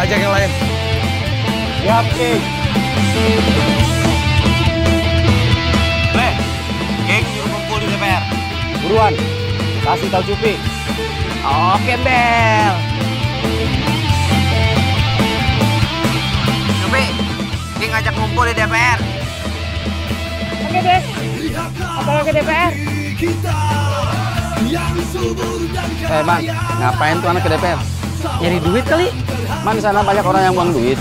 ajak yang lain. Siap, King. Ble, geng nyuruh kumpul di DPR. Buruan, kasih tahu Cupi. Oke, Bel. Cupi, geng ngajak ngumpul di DPR. Oke, Des. Apa ke DPR? Man, ngapain tuh anak ke DPR? Nyari duit kali? Man, di sana banyak orang yang buang duit.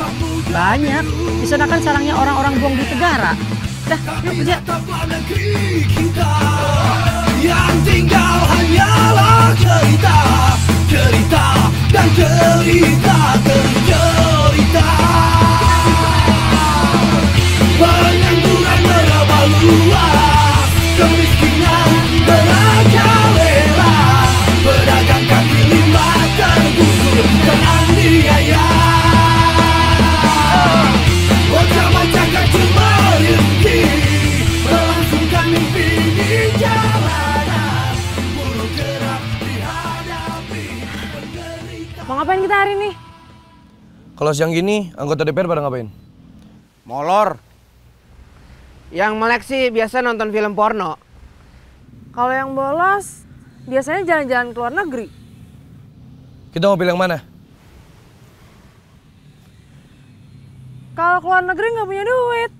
Banyak. Di sana kan sarangnya orang-orang buang duit negara. Dah, yuk kerja. Yang tinggal hanyalah cerita, cerita dan cerita demi cerita. Pengangguran meraba luas, kemiskinan merajalela, pedagang kaki lima tergusur teraniaya. Bocah-bocah kecil merinti, melangsungkan mimpi di jalanan, buruh gerak dihadapi penderitaan. Mau ngapain kita hari ini? Kalau siang gini, anggota DPR pada ngapain? Molor. Yang melek sih biasa nonton film porno. Kalau yang bolos, biasanya jalan-jalan ke luar negeri. Kita mau pilih yang mana? Kalau ke luar negeri nggak punya duit.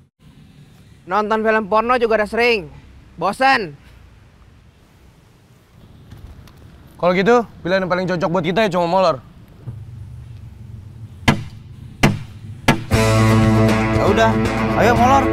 Nonton film porno juga udah sering. Bosan. Kalau gitu, pilihan yang paling cocok buat kita ya cuma molor. Ya udah, ayo molor.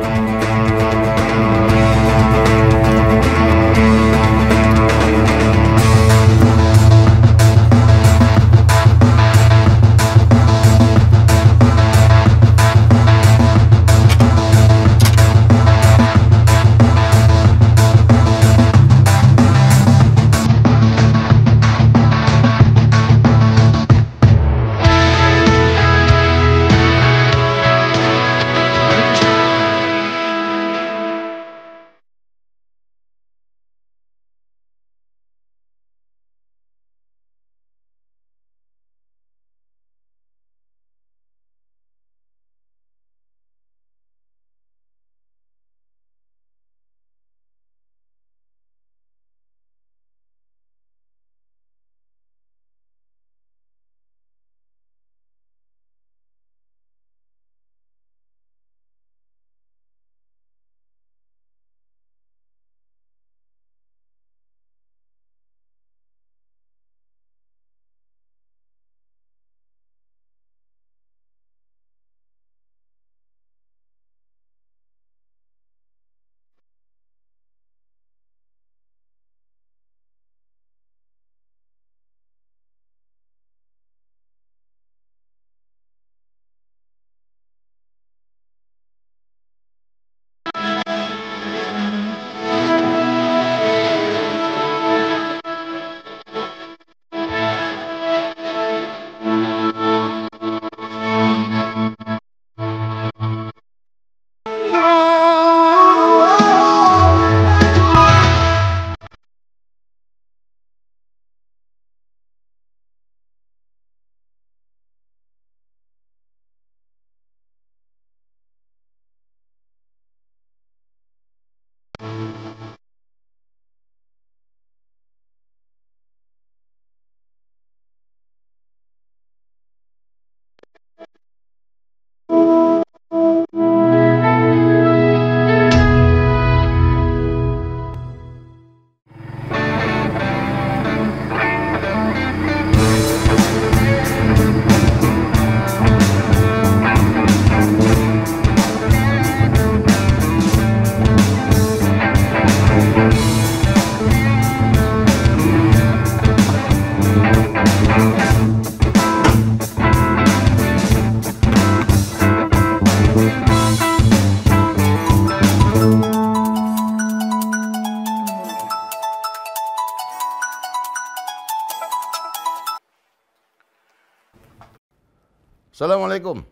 Assalamualaikum.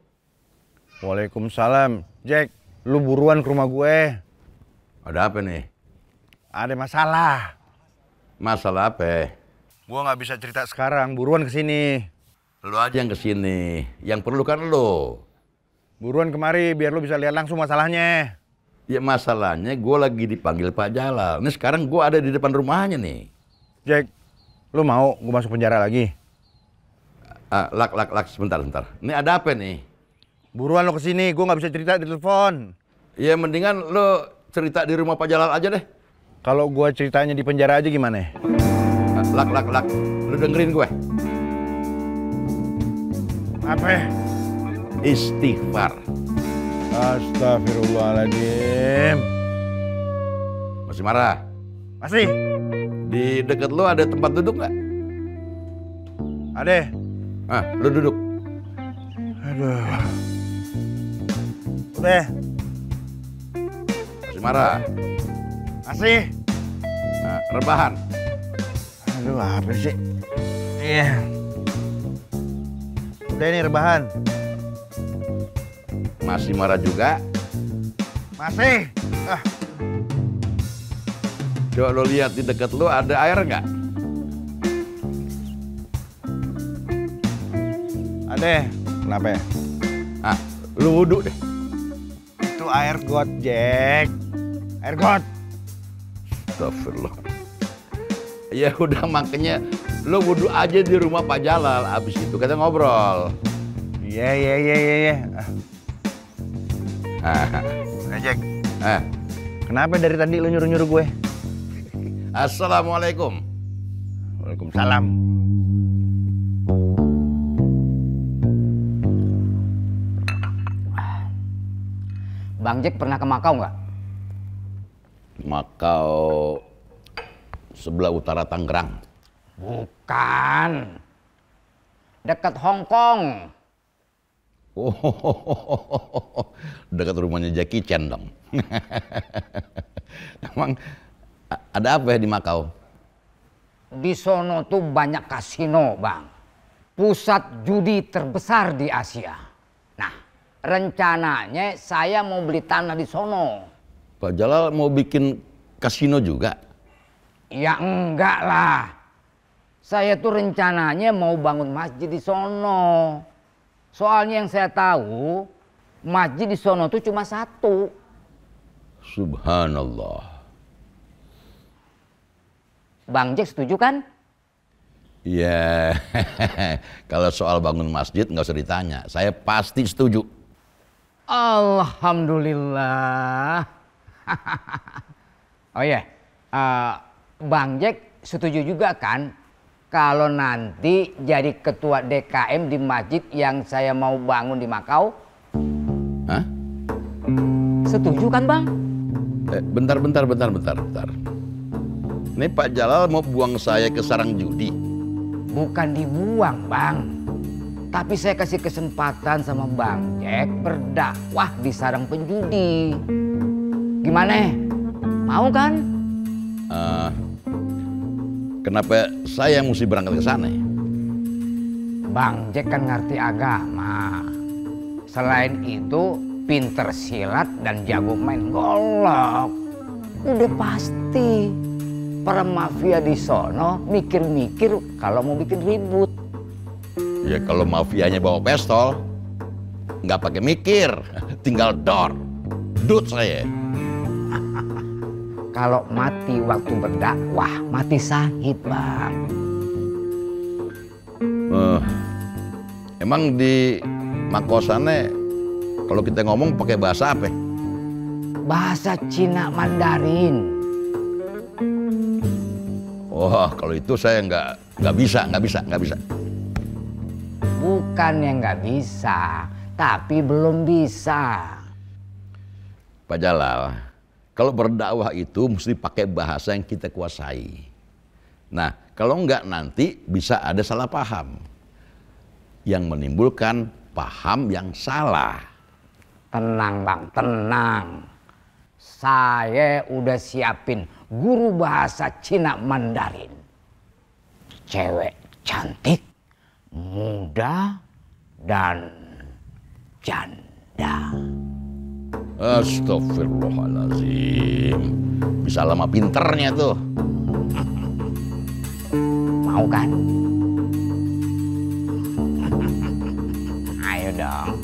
Waalaikumsalam. Jack, lu buruan ke rumah gue. Ada apa nih? Ada masalah. Masalah apa? Gue nggak bisa cerita sekarang. Buruan ke sini. Lu aja yang kesini. Yang perlu kan lu. Buruan kemari biar lu bisa lihat langsung masalahnya. Ya masalahnya gue lagi dipanggil Pak Jalal. Ini sekarang gue ada di depan rumahnya nih. Jack, lu mau gue masuk penjara lagi? Lak, sebentar. Ini ada apa nih? Buruan lu kesini, gue nggak bisa cerita di telepon. Ya mendingan lu cerita di rumah Pak Jalal aja deh. Kalau gue ceritanya di penjara aja gimana? Lak, lu dengerin gue. Apa? Istighfar. Astagfirullahaladzim. Masih marah? Masih? Di dekat lu ada tempat duduk nggak? Ada. Lu duduk. Aduh. Udah. Masih marah? Masih. Rebahan. Aduh, apa sih? Iya. Udah nih rebahan. Masih marah juga? Masih. Coba lo lihat di dekat lo ada air nggak? Ada. Kenapa ya? Lu wudhu deh. Itu air got, Jack. Air got. Astagfirullah. Ya udah makanya lo wudhu aja di rumah Pak Jalal. Abis itu kita ngobrol. Iya. Jack. Kenapa dari tadi lu nyuruh-nyuruh gue? Assalamualaikum. Waalaikumsalam. Bang Jack pernah ke Makau nggak? Makau sebelah utara Tangerang. Bukan. Dekat Hong Kong. Oh, dekat rumahnya Jackie Chan dong. Emang ada apa ya di Makau? Di sono tuh banyak kasino, Bang. Pusat judi terbesar di Asia. Nah, rencananya saya mau beli tanah di sono. Pak Jalal mau bikin kasino juga? Ya enggak lah. Saya tuh rencananya mau bangun masjid di sono. Soalnya yang saya tahu, masjid di sono tuh cuma satu. Subhanallah. Bang Jack setuju kan? Ya, kalau soal bangun masjid nggak usah ditanya. Saya pasti setuju. Alhamdulillah. Oh ya, Bang Jack setuju juga kan kalau nanti jadi ketua DKM di masjid yang saya mau bangun di Makau? Hah? Setuju kan, Bang? Bentar. Ini Pak Jalal mau buang saya ke sarang judi? Bukan dibuang, Bang. Tapi saya kasih kesempatan sama Bang Jack berdakwah di sarang penjudi. Gimana? Mau kan? Kenapa saya mesti berangkat ke sana? Bang Jack kan ngerti agama. Selain itu, pinter silat dan jago main golok. Udah pasti para mafia di sono mikir-mikir kalau mau bikin ribut. Ya kalau mafianya bawa pistol, nggak pakai mikir, tinggal dut saya. Kalau mati waktu berdakwah, mati syahid, Bang. Emang di Makosane kalau kita ngomong pakai bahasa apa? Bahasa Cina Mandarin. Oh, kalau itu saya nggak bisa. Bukan yang nggak bisa, tapi belum bisa. Pak Jalal, kalau berdakwah itu mesti pakai bahasa yang kita kuasai. Nah, kalau enggak nanti bisa ada salah paham yang menimbulkan paham yang salah. Tenang, Bang, tenang. Saya udah siapin guru bahasa Cina Mandarin. Cewek cantik, muda, dan janda. Astagfirullahaladzim. Bisa lama pinternya tuh. Mau kan? dong.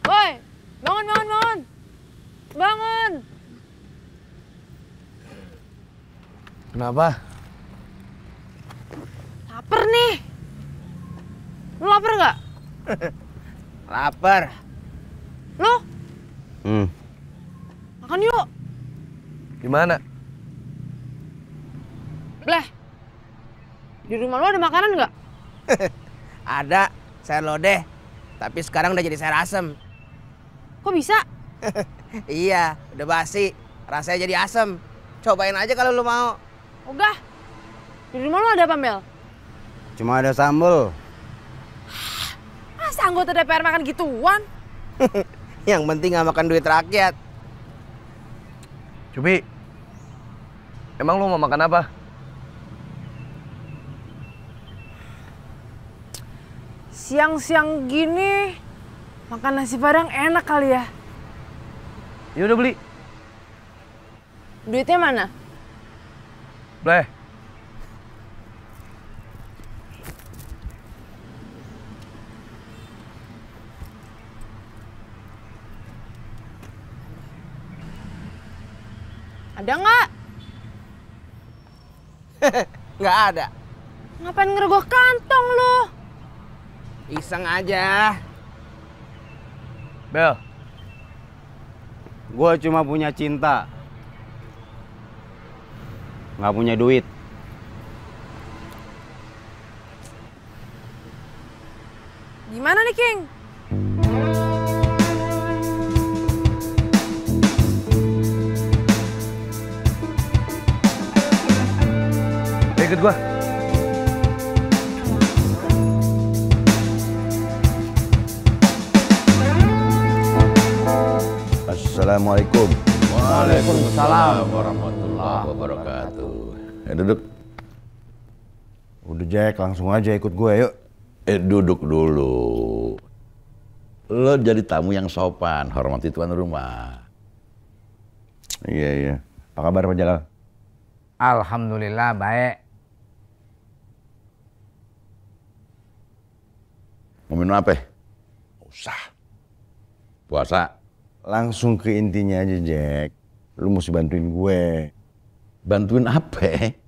Woi, bangun. Bangun. Kenapa? Laper nih. Lu lapar nggak? Lapar. Lu? Makan yuk. Gimana? Bleh. Di rumah lu ada makanan nggak? Ada sayur lodeh, tapi sekarang udah jadi sayur asem. Kok bisa? Iya, udah basi, rasanya jadi asem. Cobain aja kalau lu mau. Ogah. Di rumah lu ada apa, Mel? Cuma ada sambal. Masa anggota DPR makan gituan? Yang penting nggak makan duit rakyat. Cupi, emang lu mau makan apa? Siang-siang gini makan nasi padang enak kali ya. Ya udah beli. Duitnya mana? Bleh. Ada nggak? Nggak ada. Ngapain ngerogoh kantong lu? Iseng aja. Bel, Gue cuma punya cinta. Nggak punya duit. Gimana nih, King? ikut gua. Assalamualaikum. Waalaikumsalam warahmatullahi wabarakatuh. Duduk. Udah Jack, langsung aja ikut gue yuk. Duduk dulu. Lo jadi tamu yang sopan, hormati tuan rumah. Iya. Apa kabar Pak Jalal? Alhamdulillah baik. Mau minum apa? Usah. Puasa. Langsung ke intinya aja Jack. Lu mesti bantuin gue. Bantuin apa?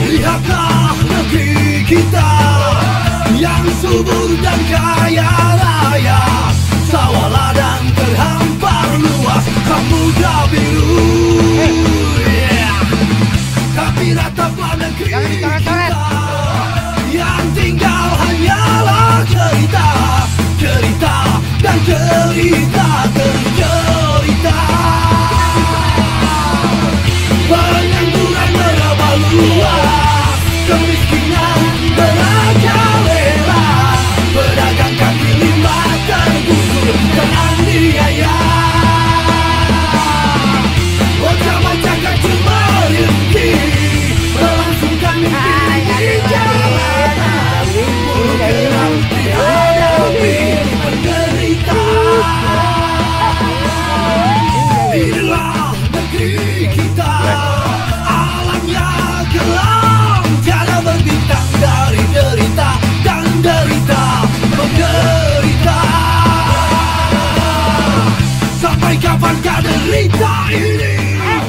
Lihatlah negeri kita yang subur dan kaya raya, sawah ladang terhampar luas, samudra biru. Tapi rataplah negeri kita yang tinggal hanyalah cerita, cerita dan cerita tercerita. Pengangguran meraba luas, kemiskinan merajalela, pedagang kaki lima tergusur teraniaya. Bocah-bocah kecil merinti, melangsungkan mimpi di jalanan, bergerak dihadapi penderitaan. Inilah negeri kita, alamnya gelap, tiada berbintang dari derita dan derita menderita. Sampai kapankah derita ini yang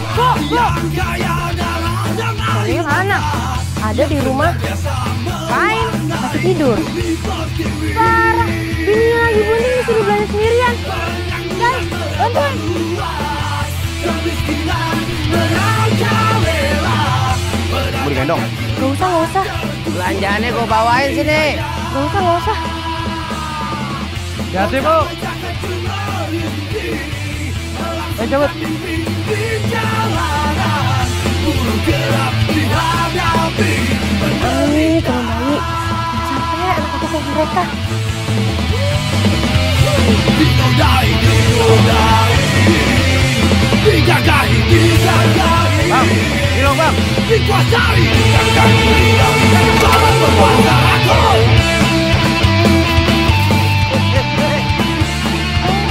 kaya dalam ada di rumah. Ngapain? Masih tidur. Parah, bininya lagi bunting disuruh belanja sendirian. Guys, bantuin. Mau digendong? Gak usah. Belanjaannya gue bawain sini. Gak usah. Hati-hati, Bu. Cabut. Ini teman bayi. Sampai anak aku ke mereka. Bang, hilang bang.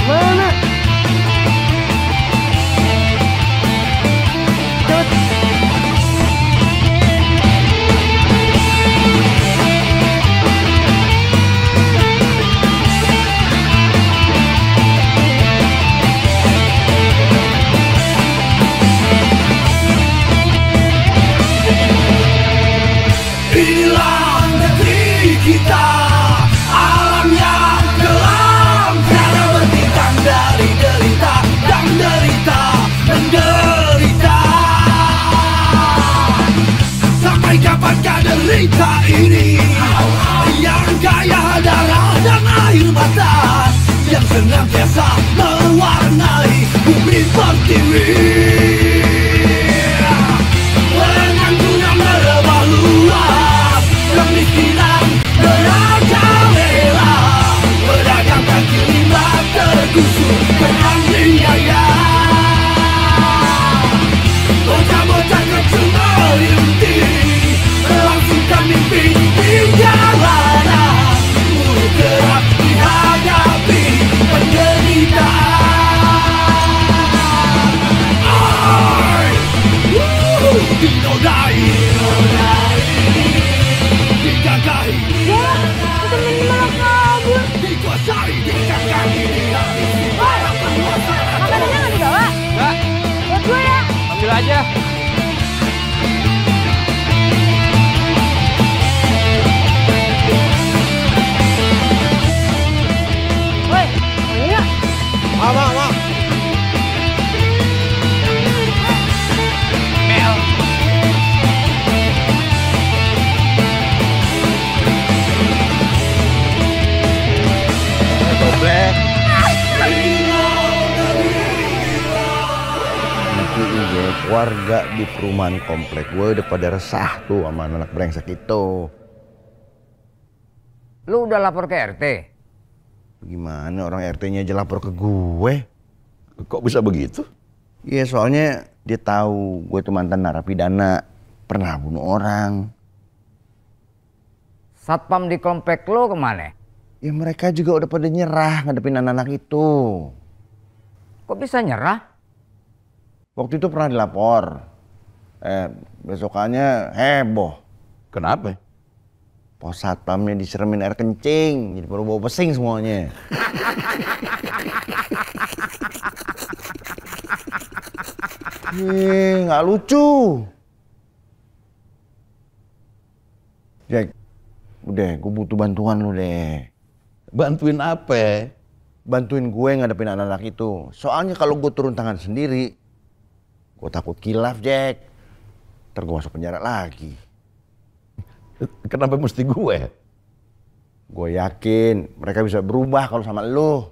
Mana? Inilah negeri kita, alam yang kelam, tiada bertitang dari derita dan derita menderita. Sampai kapankah derita ini yang kaya darah dan air mata, yang senantiasa mewarnai bumi pertiwi. Pengangguran merebah luas, kemiskinan merajalela, pedagang kaki lima tergusur penganiaya. Bocah-bocah kecil meliuti, melangsungkan mimpi di jalanan, buruh kerap dihadapi penderitaan. Dinodai, digagahi, Temen malah kabur. dikuasai, dikagami, dihabisi para penguasa. Makanannya nggak dibawa? Enggak, Buat gue ya. ambil aja. Woi, ini nggak? Mau. Black. Jack, warga di perumahan komplek gue udah pada resah tuh sama anak brengsek itu. Lu udah lapor ke RT? Gimana orang RT-nya aja lapor ke gue? Kok bisa begitu? Iya, soalnya dia tahu gue tuh mantan narapidana, pernah bunuh orang. Satpam di komplek lu kemana? Ya mereka juga udah pada nyerah ngadepin anak-anak itu. Kok bisa nyerah? Waktu itu pernah dilapor. Besokannya heboh. Kenapa? Pos satpamnya diseremin air kencing, jadi baru bau pesing semuanya. Nggak lucu. Jack, udah, gue butuh bantuan lu deh. Bantuin apa? Bantuin gue ngadepin anak-anak itu. Soalnya kalau gue turun tangan sendiri, gue takut kilaf, Jack. Ntar gue masuk penjara lagi. Kenapa mesti gue? Gue yakin mereka bisa berubah kalau sama lu.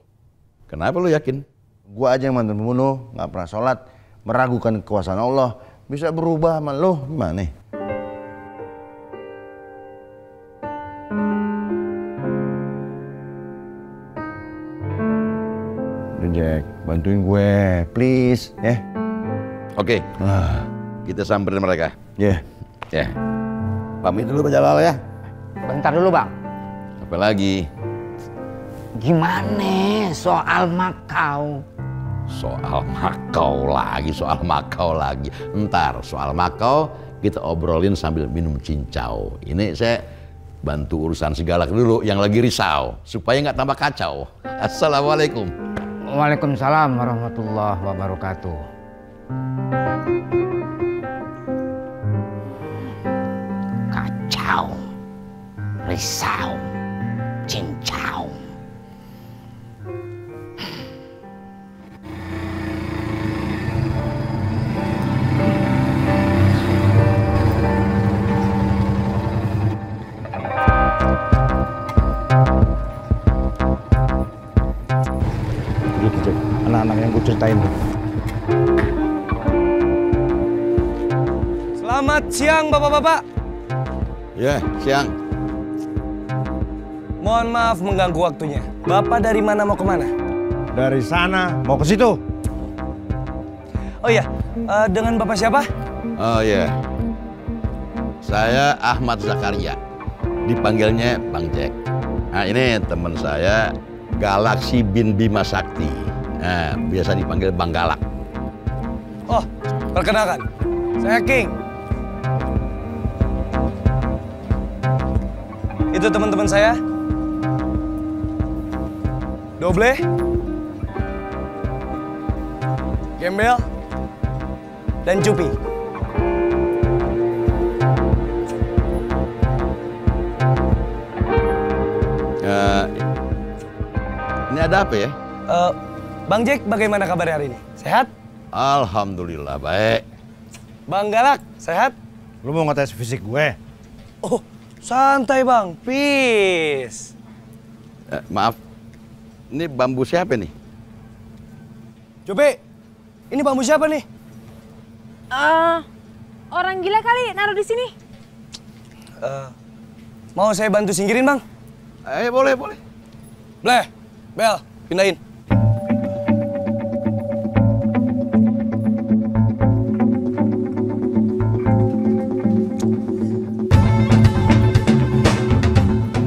Kenapa lu yakin? Gue aja yang mantan pembunuh, nggak pernah sholat, meragukan kekuasaan Allah, bisa berubah sama lu. Gimana? Udah Jack, bantuin gue, please, ya. Oke, kita samperin mereka. Ya. Ya. Pamit dulu Pak Jalal ya. Bentar dulu bang. Apa lagi? Gimana soal Makau? Soal Makau lagi. Ntar soal Makau kita obrolin sambil minum cincau. Ini saya bantu urusan segala dulu yang lagi risau supaya nggak tambah kacau. Assalamualaikum. Waalaikumsalam warahmatullahi wabarakatuh. risau, cincau. Gitu, Jack. Anak-anak yang gue ceritain tuh. Selamat siang, Bapak-bapak. Ya, siang. Mohon maaf mengganggu waktunya. Bapak dari mana mau kemana? Dari sana mau ke situ. Oh iya, dengan Bapak siapa? Oh ya, saya Ahmad Zakaria. Dipanggilnya Bang Jack. Nah ini teman saya Galaksi bin Bima Sakti. Nah, biasa dipanggil Bang Galak. Oh, perkenalkan. Saya King. Itu teman-teman saya. Doble. Gembel. Dan Cupi. Ini ada apa ya? Bang Jack, bagaimana kabarnya hari ini? Sehat? Alhamdulillah baik. Bang Galak, sehat? Lu mau ngetes fisik gue? Oh, santai Bang. Peace. Maaf, ini bambu siapa nih? Cupi, ini bambu siapa nih? Orang gila kali naruh di sini. Mau saya bantu singkirin Bang? Boleh, boleh. Bleh, Bel, pindahin.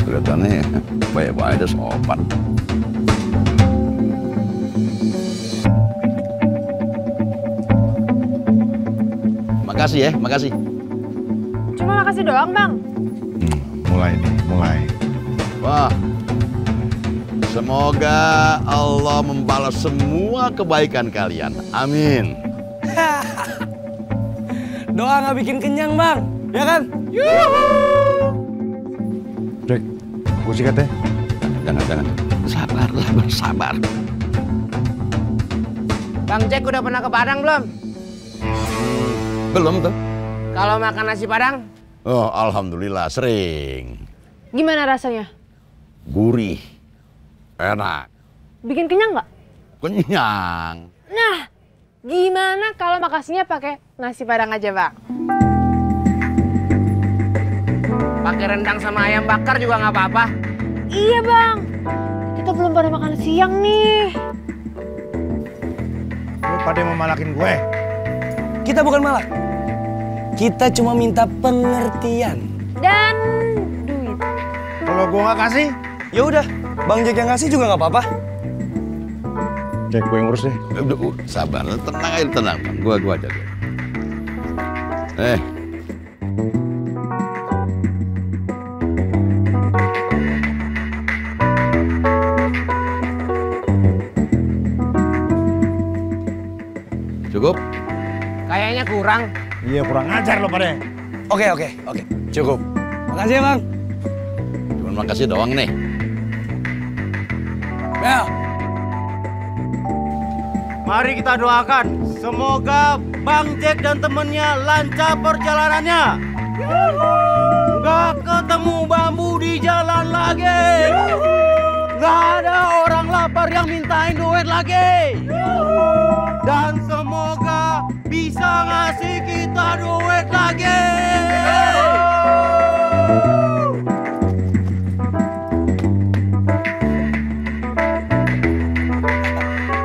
Kelihatannya baik-baik ada sopan. Makasih ya, makasih. Cuma makasih doang, Bang. Mulai nih, mulai. Wah, semoga Allah membalas semua kebaikan kalian. Amin. Doa nggak bikin kenyang Bang, ya kan? Jack, gue sikat ya. Jangan. Sabar. Bang Jack udah pernah ke Padang belum? Belum tuh. Kalau makan nasi Padang? Oh, alhamdulillah sering. Gimana rasanya? Gurih, enak, Bikin kenyang nggak? kenyang. Nah, gimana kalau makasihnya pakai nasi Padang aja, Bang? Pakai rendang sama ayam bakar juga nggak apa-apa. Iya, Bang. Kita belum pada makan siang nih. Lu pada mau malakin gue? Kita bukan malak. Kita cuma minta pengertian. Dan duit. Kalau gue nggak kasih, Ya udah, Bang Jack yang ngasih juga nggak apa-apa. Jack gue yang urus deh. Udah, sabar, tenang aja, tenang. Gua aja. Cukup? Kayaknya kurang. Iya, kurang ajar lo pada. Oke. Cukup. Makasih ya Bang. Cuman makasih doang nih. Bel. Mari kita doakan. Semoga Bang Jack dan temennya lancar perjalanannya. Nggak ketemu bambu di jalan lagi. Nggak ada orang lapar yang mintain duit lagi. Dan semoga bisa ngasih kita duit lagi.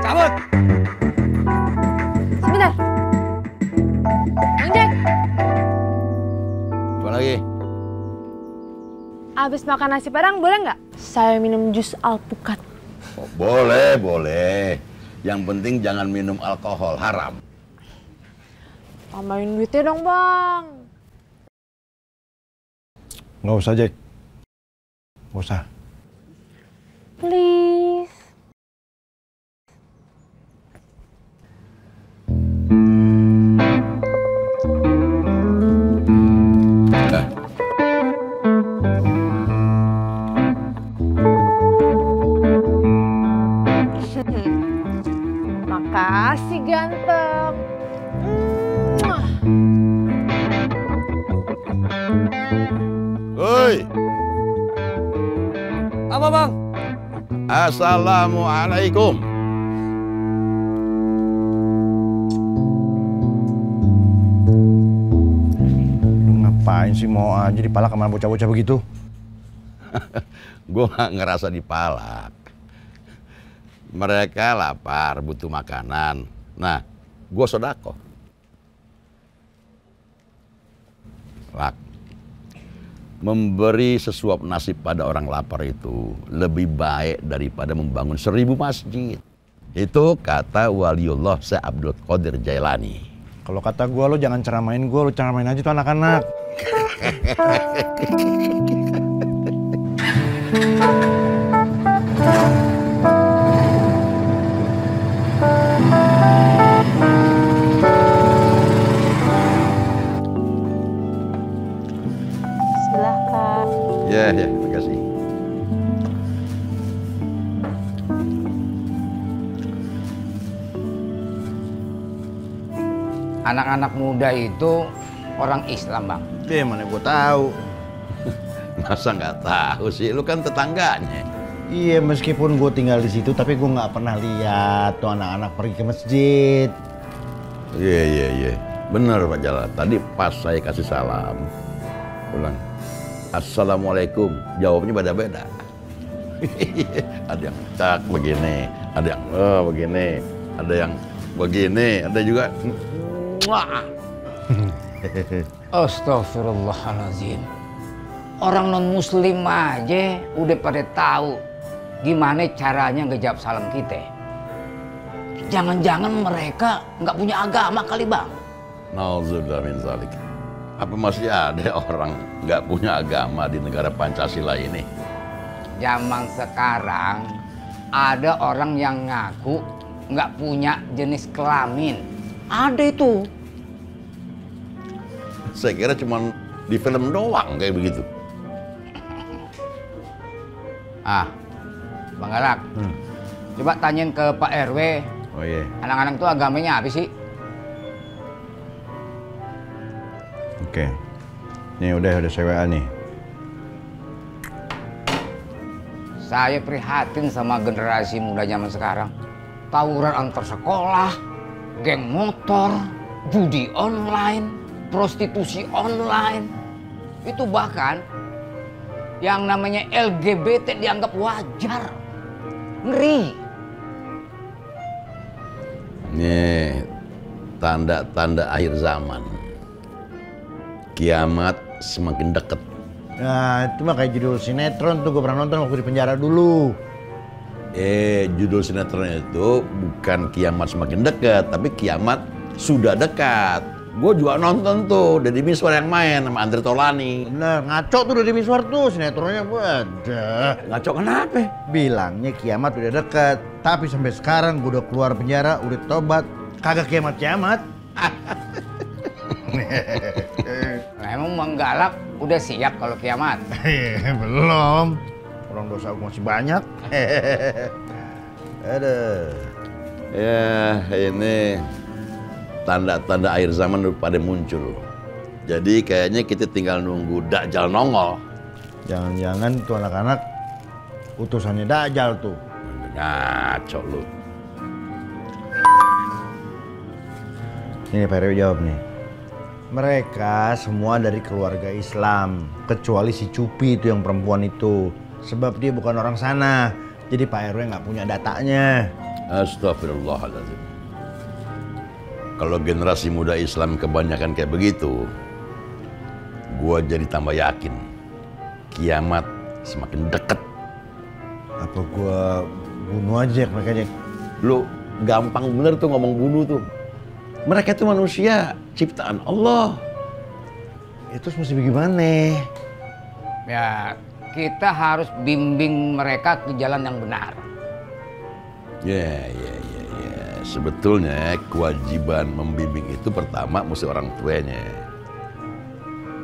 Cabut. Sebentar. Bang Jack, Apa lagi? abis makan nasi Padang boleh nggak saya minum jus alpukat? Oh, boleh. Yang penting jangan minum alkohol, haram. Tambahin duitnya dong, Bang. Nggak usah, Jack. Nggak usah. Please. Makasih ganteng. Hoi, Apa bang? assalamualaikum. Lu ngapain sih mau aja dipalak sama bocah-bocah begitu? Gue gak ngerasa dipalak. Mereka lapar, butuh makanan. Nah, gue sodako. Lak, memberi sesuap nasi pada orang lapar itu lebih baik daripada membangun 1000 masjid. Itu kata waliullah Syekh Abdul Qadir Jailani. Kalau kata gua, lo jangan ceramain gua, lo ceramain aja tuh anak-anak. Silahkan. Ya, terima kasih. Anak-anak muda itu orang Islam, Bang. Mana gua tahu. Masa nggak tahu sih? Lu kan tetangganya. Iya, meskipun gue tinggal di situ, tapi gue nggak pernah lihat tuh anak-anak pergi ke masjid. Iya. Bener Pak Jalal. Tadi pas saya kasih salam, ulang, assalamualaikum. Jawabnya beda-beda. Ada yang tak begini, ada yang begini, ada yang begini, ada juga. Wah. Astagfirullahaladzim. Orang non-muslim aja udah pada tahu gimana caranya ngejawab salam kita. Jangan-jangan mereka nggak punya agama kali, Bang. Nauzubillah min zalik. Apa masih ada orang nggak punya agama di negara Pancasila ini? Zaman sekarang ada orang yang ngaku nggak punya jenis kelamin. Ada itu. Saya kira cuma di film doang kayak begitu. Bang Galak, coba tanyain ke Pak RW. Oh iya. Anak-anak itu agamanya apa sih? Oke. Nih udah saya WA nih. Saya prihatin sama generasi muda zaman sekarang. Tawuran antar sekolah, geng motor, judi online, prostitusi online. Itu bahkan yang namanya LGBT dianggap wajar. Ngeri. Nih, tanda-tanda akhir zaman. Kiamat semakin dekat. Nah, itu mah kayak judul sinetron tuh, gue pernah nonton waktu di penjara dulu. Judul sinetron itu bukan kiamat semakin dekat, tapi kiamat sudah dekat. Gue juga nonton tuh, Deddy Miswar yang main sama Andre Taulani. Bener, ngaco tuh Deddy Miswar tuh, sinetronnya wadah. Ngaco kenapa? Bilangnya kiamat udah dekat, tapi sampai sekarang gue udah keluar penjara, udah tobat, kagak kiamat-kiamat. Nah, emang Bang Galak udah siap kalau kiamat? Belum. Orang dosa gue masih banyak. Aduh. Ya, ini tanda-tanda akhir zaman udah pada muncul. Jadi kayaknya kita tinggal nunggu Dajjal nongol. Jangan-jangan tuh anak-anak utusannya Dajjal tuh. Ngaco lu. Ini Pak RW jawab nih. Mereka semua dari keluarga Islam, kecuali si Cupi itu yang perempuan itu. Sebab dia bukan orang sana, jadi Pak RW nggak punya datanya. Astagfirullahaladzim. Kalau generasi muda Islam kebanyakan kayak begitu, gua jadi tambah yakin kiamat semakin dekat. Apa gua bunuh aja mereka aja? Lu gampang bener tuh ngomong bunuh tuh. Mereka itu manusia ciptaan Allah. Itu mesti bagaimana? Ya, kita harus bimbing mereka ke jalan yang benar. Ya. Sebetulnya kewajiban membimbing itu pertama mesti orang tuanya.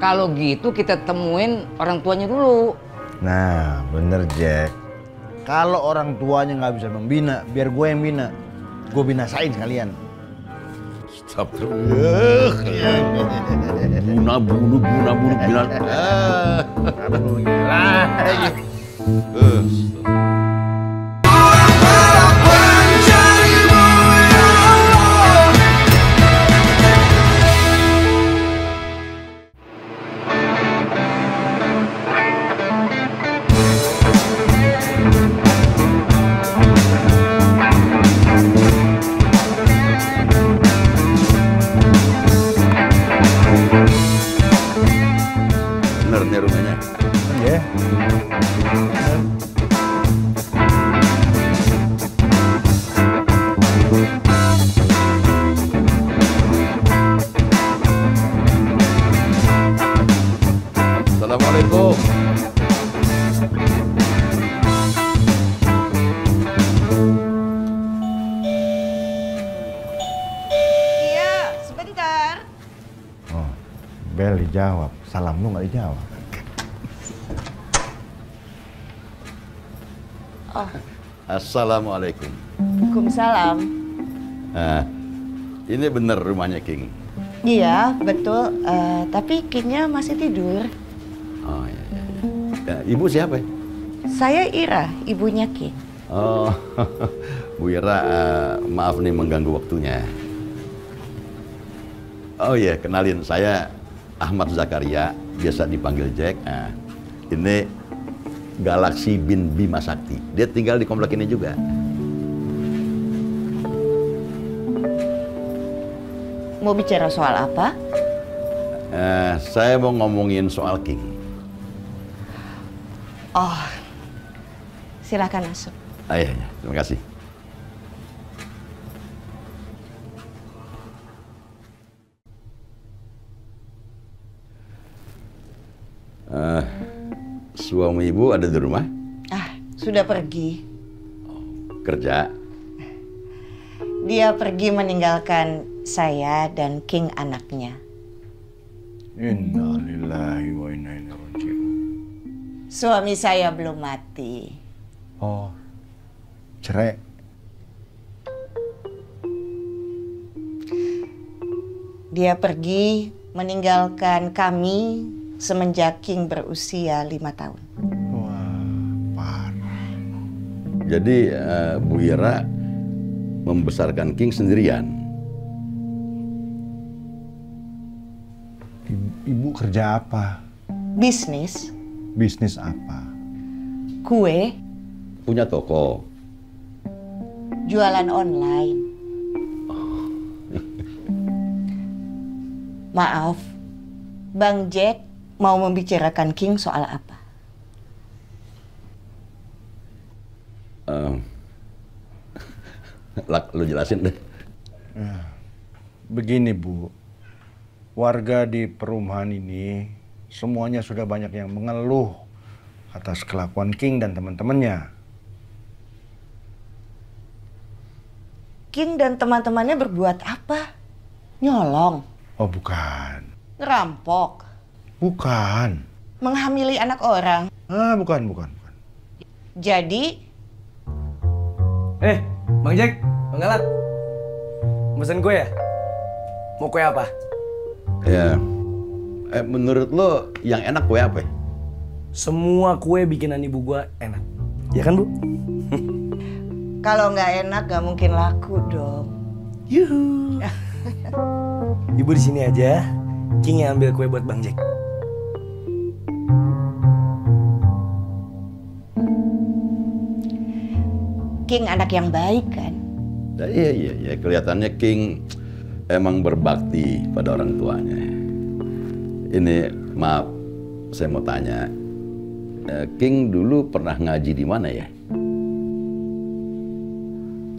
Kalau gitu kita temuin orang tuanya dulu. Nah, bener Jack. Kalau orang tuanya nggak bisa membina, biar gue yang bina. gue binasain sekalian. Stop terus. Guna bunuh bilang. Aduh, gila. Bener nih rumahnya. Iya. Assalamualaikum. Iya, sebentar. Oh, Bel dijawab. Salam lu nggak dijawab. Oh, Assalamualaikum. Waalaikumsalam. Nah, ini bener rumahnya King. Iya, betul. Tapi Kingnya masih tidur. Oh iya. Ya, ibu siapa? Saya Ira, ibunya King. Oh, Bu Ira, maaf nih mengganggu waktunya. Oh iya, kenalin saya Ahmad Zakaria, biasa dipanggil Jack. Nah, ini Galaksi bin Bima Sakti. Dia tinggal di komplek ini juga. Mau bicara soal apa? Saya mau ngomongin soal King. Oh, silakan masuk. Iya, terima kasih. Suami ibu ada di rumah? Sudah pergi. Kerja? Dia pergi meninggalkan saya dan King anaknya. Innalillahi wa inna ilaihi raji'un. Suami saya belum mati. Oh, cerai. Dia pergi meninggalkan kami semenjak King berusia 5 tahun. Wah, parah. Jadi Bu Ira membesarkan King sendirian. Ibu kerja apa? Bisnis, Bisnis apa? kue, Punya toko. jualan online. Maaf, Bang Jack mau membicarakan King soal apa? Lu jelasin deh. Begini Bu, warga di perumahan ini semuanya sudah banyak yang mengeluh atas kelakuan King dan teman-temannya. King dan teman-temannya berbuat apa? Nyolong, Oh bukan, ngerampok, bukan. menghamili anak orang. Bukan. Jadi, Bang Jack, Bang Galat. Mesen kue ya? Mau kue apa? Ya, menurut lo yang enak kue apa? Semua kue bikinan ibu gua enak. Ya kan, Bu? kalau nggak enak nggak mungkin laku dong. Yuhu. Ibu di sini aja. King yang ambil kue buat Bang Jack. King anak yang baik kan? Iya. Kelihatannya King emang berbakti pada orang tuanya. Ini maaf, saya mau tanya. King dulu pernah ngaji di mana ya?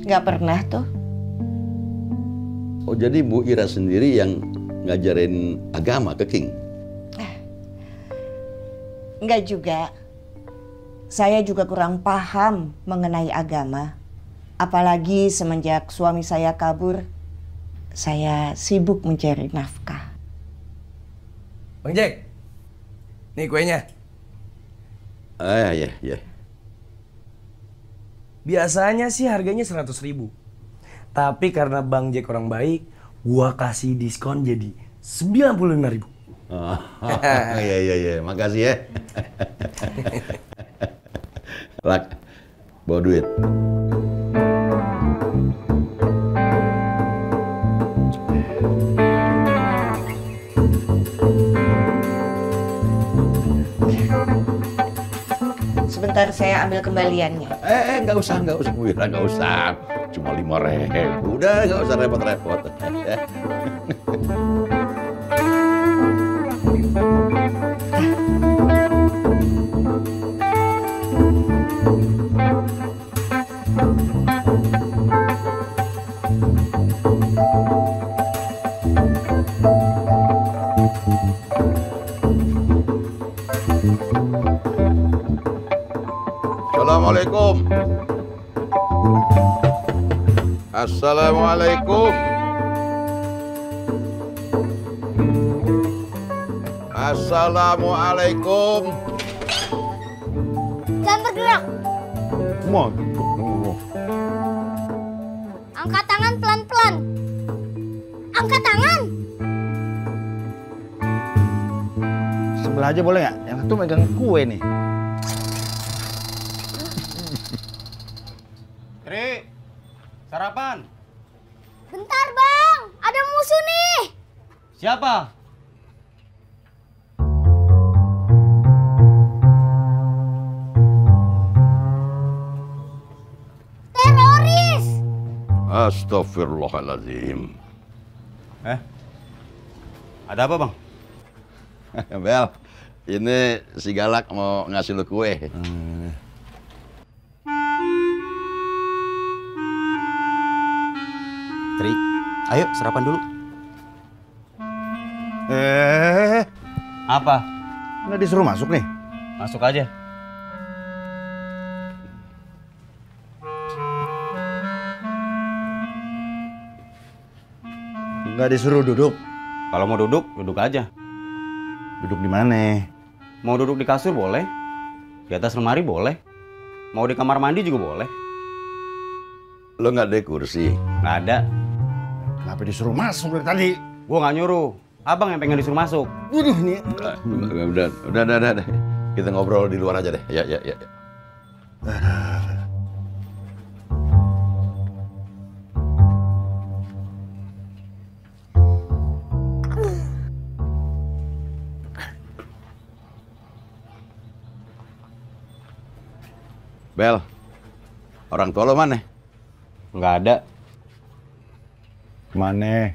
Nggak pernah tuh. Oh jadi Bu Ira sendiri yang ngajarin agama ke King? Nggak juga. Saya juga kurang paham mengenai agama. Apalagi semenjak suami saya kabur, saya sibuk mencari nafkah. Bang Jack, nih kuenya. Iya. Biasanya sih harganya 100.000. Tapi karena Bang Jack orang baik, gua kasih diskon jadi 95.000. Oh, iya, makasih ya. Lak, bawa duit. Sebentar saya ambil kembaliannya. Nggak usah, Bu Wira, nggak usah. Cuma 5.000. Udah, nggak usah repot-repot. Assalamualaikum. Assalamualaikum. Assalamualaikum. Jangan bergerak. Mau. Angkat tangan pelan-pelan. Angkat tangan. Sebelah aja boleh nggak? Yang satu megang kue nih. Tri, sarapan. Bentar bang, ada musuh nih. Siapa? Teroris. Astagfirullahaladzim. Ada apa bang? Bel, ini si Galak mau ngasih lu kue. Tri, ayo sarapan dulu. Apa? Nggak disuruh masuk nih? Masuk aja. Nggak disuruh duduk? Kalau mau duduk, duduk aja. Duduk di mana? Mau duduk di kasur boleh. Di atas lemari boleh. Mau di kamar mandi juga boleh. Lo nggak ada kursi? Nggak ada. Kenapa disuruh masuk dari tadi? Gua nggak nyuruh. Abang yang pengen disuruh masuk. Udah. Kita ngobrol di luar aja deh. Ya. Bel, orang tua lo mana? Nggak ada. Mana?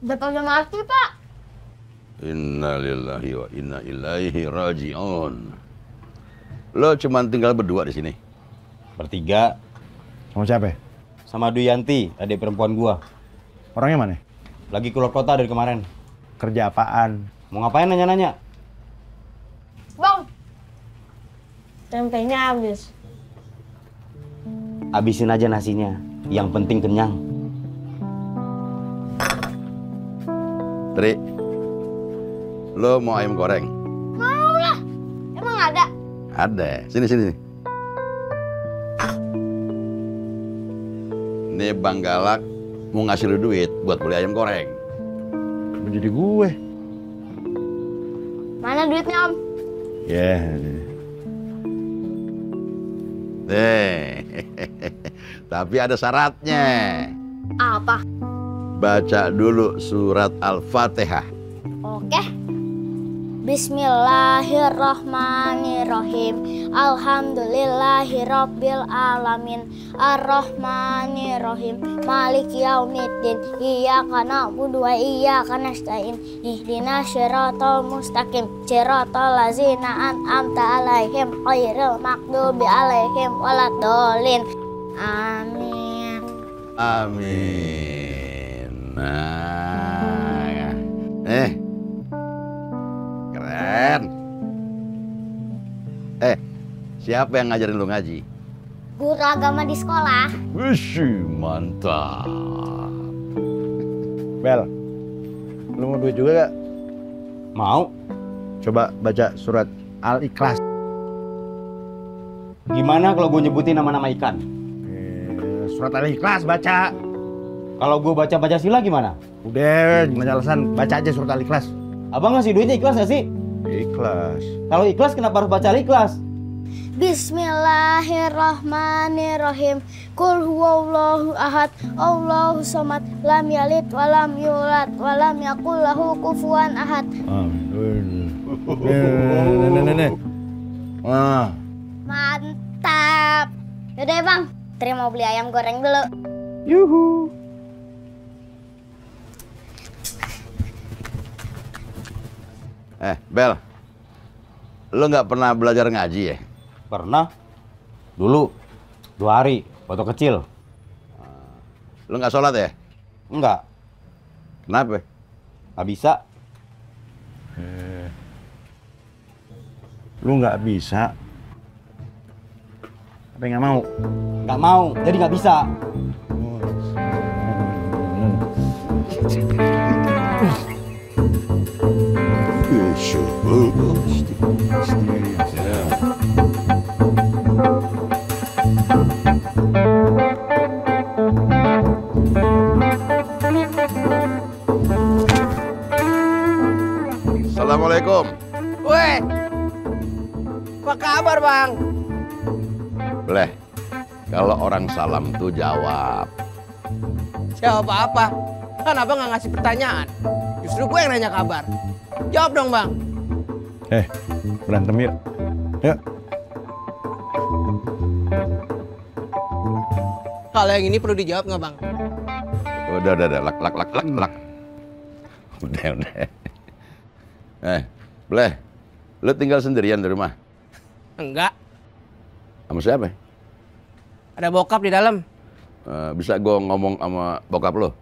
Udah pada mati pak. Innalillahi wa inna ilaihi raji'un. Lo cuman tinggal berdua di sini? Bertiga. Sama siapa? Sama Duyanti, adik perempuan gua. Orangnya mana? Lagi keluar kota dari kemarin. Kerja apaan? Mau ngapain nanya-nanya? Bang, tempenya habis. Habisin aja nasinya. Yang penting kenyang. Tri, lo mau ayam goreng? Mau lah. Emang ada? Ada. Sini. Ini Bang Galak mau ngasih lu duit buat beli ayam goreng. Menjadi gue. Mana duitnya om? Tapi ada syaratnya. Apa? Baca dulu surat Al-Fatihah. Oke. Bismillahirrahmanirrahim. Alhamdulillahirabbil alamin. Arrahmanirrahim. Maliki yaumiddin. Iyyaka na'budu wa iyyaka nasta'in. Ihdinas siratal mustaqim. Siratal ladzina an'amta 'alaihim ghairil maghdubi alaihim waladdallin. Amin. Nah. Keren. Siapa yang ngajarin lu ngaji? Guru agama di sekolah. Wih, mantap. Bel, lu mau duit juga gak? Mau? Coba baca surat Al-Ikhlas. Gimana kalau gue nyebutin nama-nama ikan? surat Al-Ikhlas baca. Kalau gue baca Pancasila gimana? Udah, jangan alasan, baca aja surat Al-Ikhlas. Abang ngasih duitnya ikhlas gak sih? Ikhlas. Kalau ikhlas kenapa harus baca Al-Ikhlas? Bismillahirrahmanirrahim. Qul huwallahu ahad, Allahu samad, lam yalid walam yulad walam yakul lahu kufuwan ahad. Mantap. Yaudah bang, terima beli ayam goreng dulu. Yuhu. Bel, lo nggak pernah belajar ngaji ya? Pernah. Dulu 2 hari waktu kecil. Lo nggak sholat ya? Enggak. Kenapa? Gak bisa. Lu nggak bisa. Apa nggak mau? Gak mau, jadi gak bisa. Assalamualaikum. Weh, apa kabar bang? Boleh. Kalau orang salam tuh jawab. Jawab apa? Kan abang nggak ngasih pertanyaan. Justru gue yang nanya kabar. Jawab dong bang. Berantem yuk. Yuk. Kalau yang ini perlu dijawab nggak bang? Udah, lak. Udah. Boleh. Lo tinggal sendirian di rumah? Enggak. Sama siapa? Ada bokap di dalam. Bisa gue ngomong sama bokap lo?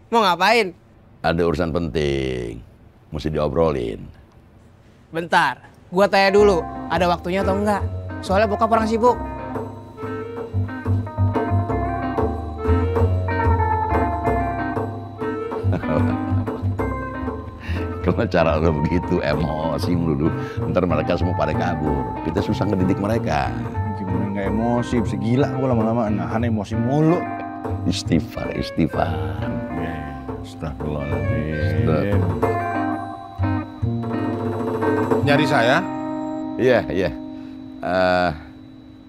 Mau ngapain? Ada urusan penting. Mesti diobrolin. Bentar, gua tanya dulu. Ada waktunya atau enggak? Soalnya bokap orang sibuk. Kalau cara lo begitu emosi melulu, ntar mereka semua pada kabur. Kita susah ngedidik mereka. Gimana nggak emosi? Bisa gila gue lama-lama nahan emosi mulu. Istighfar. Astagfirullahaladzim. Nyari saya? Iya.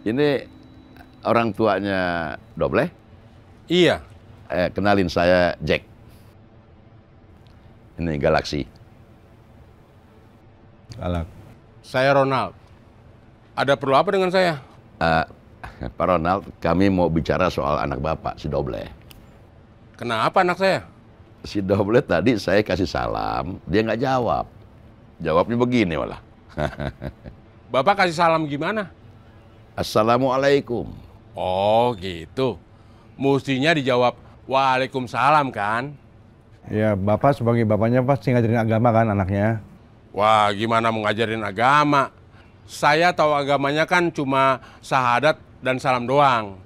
Ini orang tuanya Doble? Iya. Kenalin, saya Jack. Ini Galaxy. Galak. Saya Ronald. Ada perlu apa dengan saya? Pak Ronald, kami mau bicara soal anak Bapak, si Doble. Kenapa anak saya? Si Doble tadi saya kasih salam, dia nggak jawab. Jawabnya begini malah. Bapak kasih salam gimana? Assalamualaikum. Oh gitu. Mestinya dijawab Waalaikumsalam kan? Ya, Bapak sebagai bapaknya pasti ngajarin agama kan anaknya. Wah, gimana mau ngajarin agama? Saya tahu agamanya kan cuma syahadat dan salam doang.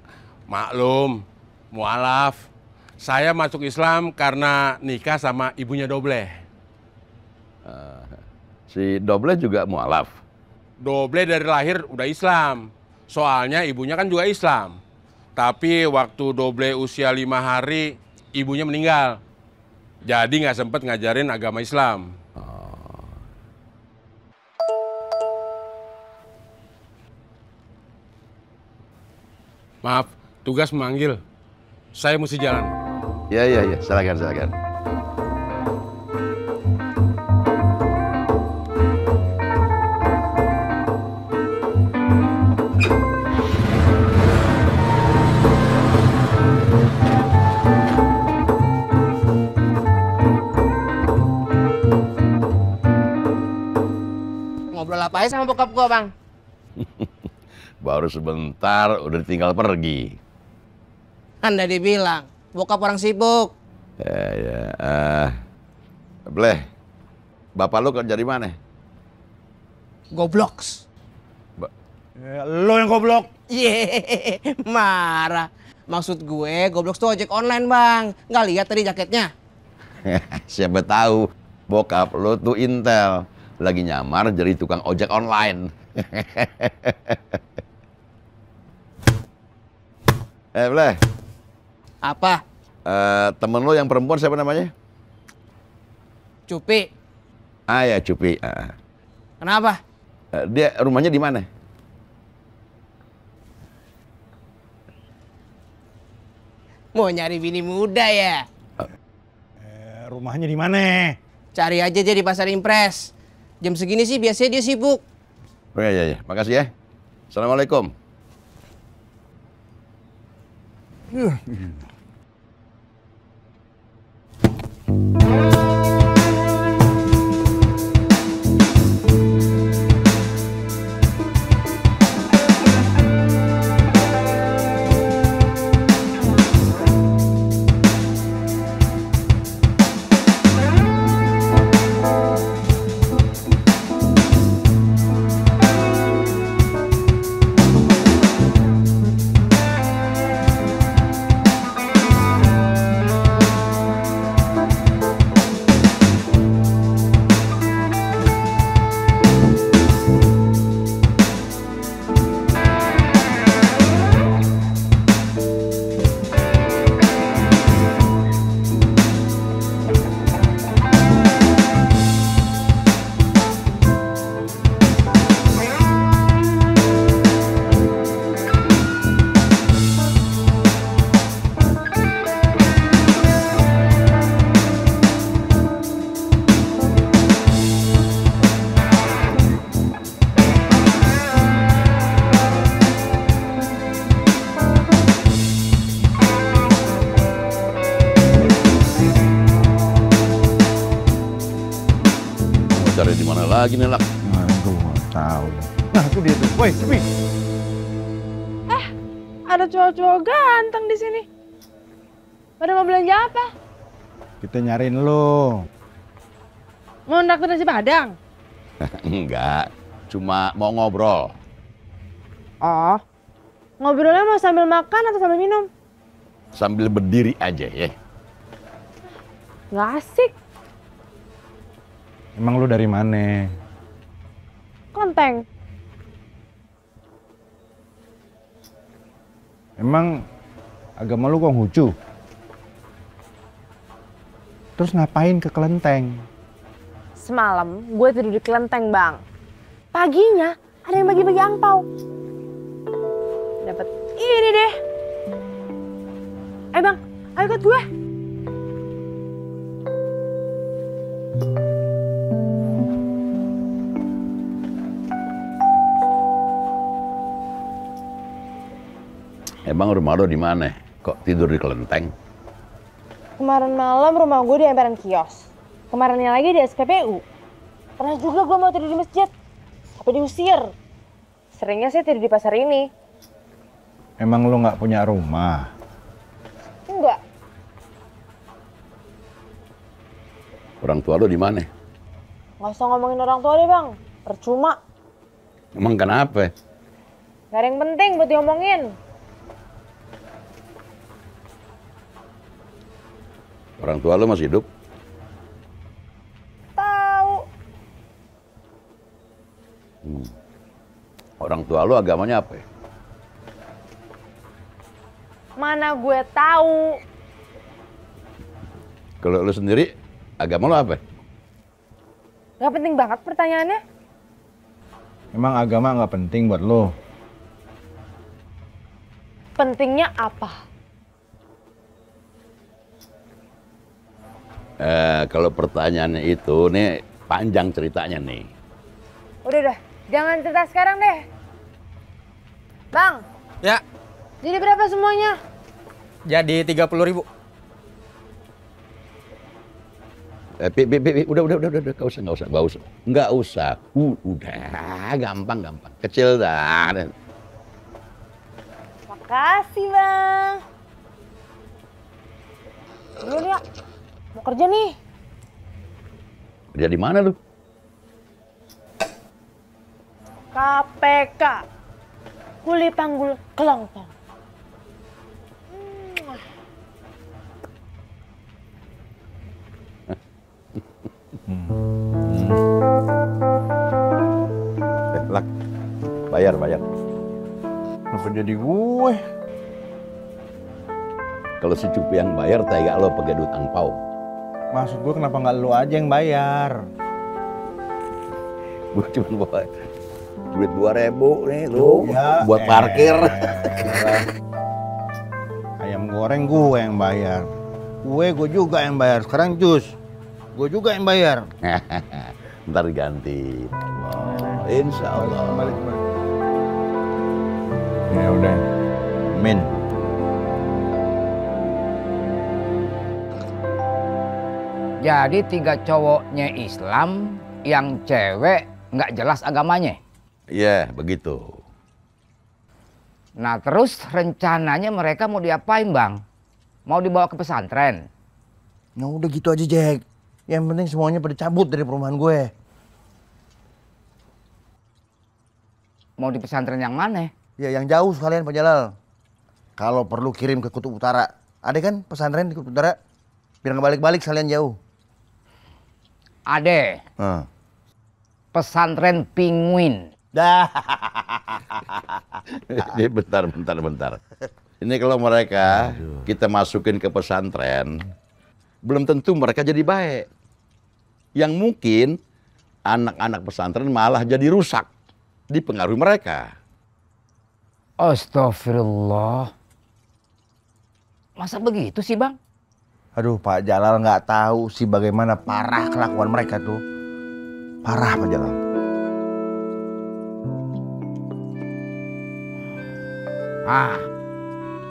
Maklum, mualaf. Saya masuk Islam karena nikah sama ibunya Doble. Si Doble juga mualaf? Doble dari lahir udah Islam. Soalnya ibunya kan juga Islam. Tapi waktu Doble usia 5 hari, ibunya meninggal. Jadi nggak sempet ngajarin agama Islam. Maaf, tugas memanggil. Saya mesti jalan. Iya, silakan. Ngobrol apa aja sama bokap gua bang? Baru sebentar udah ditinggal pergi. Anda dibilang, bokap orang sibuk. Bleh, bapak lu kerja di mana? Gobloks. Lo yang goblok. Marah. Maksud gue, Gobloks tuh ojek online bang. Nggak lihat tadi jaketnya? Siapa tahu bokap lu tuh intel, lagi nyamar jadi tukang ojek online. Bleh, Apa? Temen lo yang perempuan siapa namanya? Cupi. Ah ya, Cupi. Kenapa? Dia rumahnya di mana? Mau nyari bini muda ya? Rumahnya di mana? Cari aja dia di Pasar Impres. Jam segini sih biasanya dia sibuk. Oh iya, makasih ya. Assalamualaikum. Cari di mana lagi nih, Lak? Gue nggak tahu. Nah, itu dia tuh. Woi, Cupi. Ada cowok-cowok ganteng di sini. Pada mau belanja apa? Kita nyariin lo. Mau naktir nasi Padang? Enggak, cuma mau ngobrol. Oh, ngobrolnya mau sambil makan atau sambil minum? Sambil berdiri aja ya. Nggak asik. Emang lu dari mana? Kelenteng. Emang agama lu Konghucu? Terus ngapain ke Kelenteng? Semalam gue tidur di kelenteng, Bang. Paginya ada yang bagi-bagi angpau. Dapat ini deh. Bang, ayo ikut gue. Emang rumah lo di mana? Kok tidur di kelenteng? Kemarin malam rumah gue di emperan kios. Kemarinnya lagi di SPBU. Pernah juga gue mau tidur di masjid, tapi diusir. Seringnya sih tidur di pasar ini. Emang lu nggak punya rumah? Enggak. Orang tua lo di mana? Nggak usah ngomongin orang tua deh, Bang. Percuma. Emang kenapa? Gak ada yang penting buat diomongin. Orang tua lo masih hidup? Tahu. Orang tua lo agamanya apa ya? Mana gue tahu. Kalau lo sendiri, agama lo apa? Gak penting banget pertanyaannya. Emang agama nggak penting buat lo? Pentingnya apa? Kalau pertanyaannya itu, nih panjang ceritanya nih. Udah, jangan cerita sekarang deh. Bang. Ya. Jadi berapa semuanya? Jadi 30.000. Udah, nggak usah. Udah, gampang. Kecil dah. Makasih, Bang. Dulu ya, mau kerja nih. Kerja di mana lu? KPK, Kuli Panggul Kelongtong. Lak, bayar. Kenapa jadi gue? Kalau si Cupi yang bayar, tega lo pakai duit angpau. Maksud gue kenapa nggak lu aja yang bayar? Gue cuma bawa duit 2.000 nih lu, Ya, buat parkir. Ayam goreng gue yang bayar. Kue gue juga yang bayar. Sekarang jus, gue juga yang bayar. Ntar ganti. Insya Allah. Balik. Ya udah, amin. Jadi 3 cowoknya Islam, yang cewek nggak jelas agamanya. Iya, begitu. Nah terus rencananya mereka mau diapain bang? Mau dibawa ke pesantren? Ya udah gitu aja Jack. Yang penting semuanya pada cabut dari perumahan gue. Mau di pesantren yang mana? Ya yang jauh sekalian Pak Jalal. Kalau perlu kirim ke Kutub Utara. Ada kan pesantren di Kutub Utara? Biar nggak balik-balik sekalian jauh. Ada. Pesantren Penguin. Dah. Ini bentar. Ini kalau mereka kita masukin ke pesantren, belum tentu mereka jadi baik. Yang mungkin anak-anak pesantren malah jadi rusak, dipengaruhi mereka. Astagfirullah. Masa begitu sih bang? Aduh Pak Jalal nggak tahu sih bagaimana parah kelakuan mereka tuh. Parah Pak Jalal.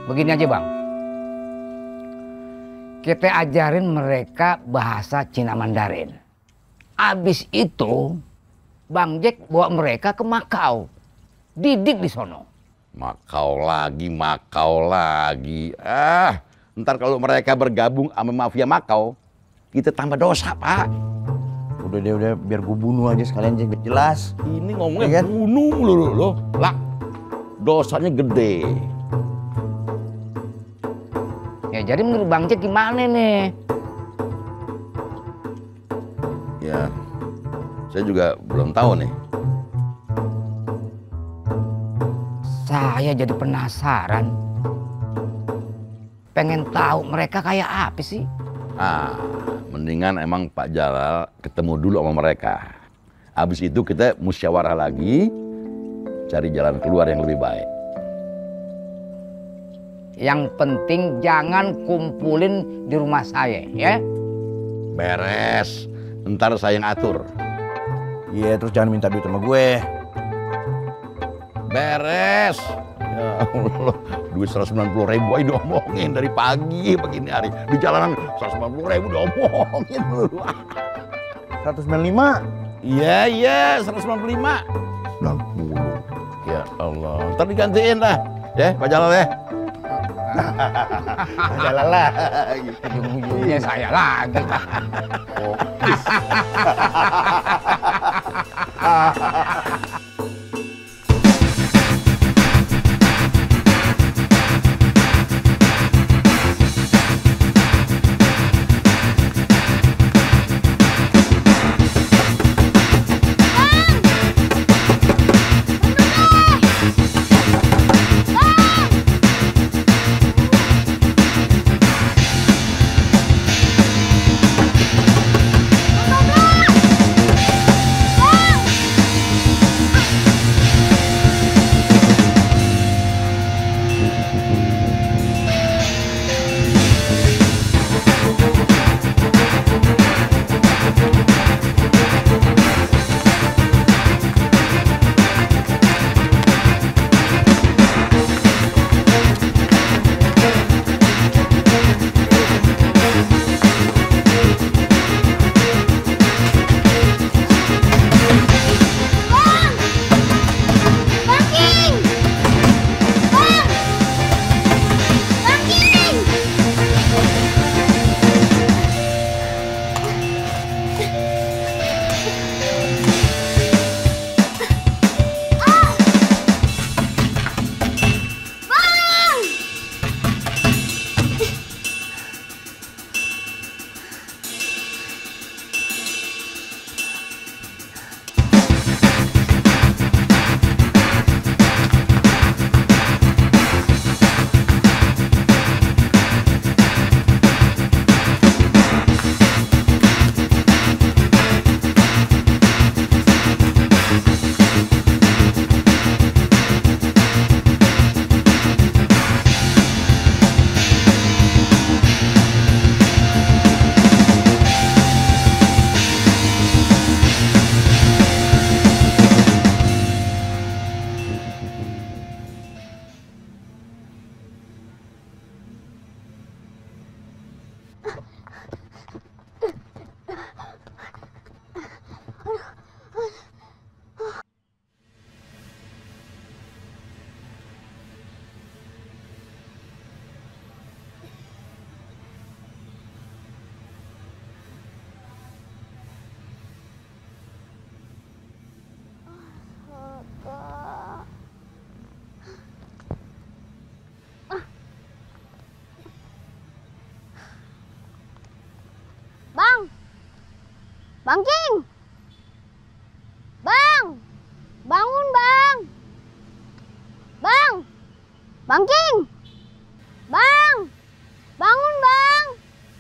Begini aja bang. Kita ajarin mereka bahasa Cina Mandarin. Abis itu Bang Jack bawa mereka ke Makau. Didik di sono. Makau lagi. Ntar kalau mereka bergabung sama mafia Makau, kita tambah dosa, Pak. Udah, biar gue bunuh aja sekalian biar jelas. Ini ngomongnya bunuh lo. Lah, dosanya gede. Ya jadi menurut Bang Jack gimana nih? Ya, saya juga belum tahu nih. Saya jadi penasaran. Pengen tahu mereka kayak apa sih? Mendingan emang Pak Jalal ketemu dulu sama mereka. Habis itu kita musyawarah lagi, cari jalan keluar yang lebih baik. Yang penting jangan kumpulin di rumah saya, ya? Beres, ntar saya yang atur. Iya, terus jangan minta duit sama gue. Beres. Ya Allah, duit 190.000 aja diomongin dari pagi begini hari. Di jalanan 190.000 diomongin lu. 195? Iya, 195. 60. Ya Allah, ntar digantiin lah. Ya, Pak Jalal ya. Pak Jalal lagi. Ujung-ujungnya saya lagi.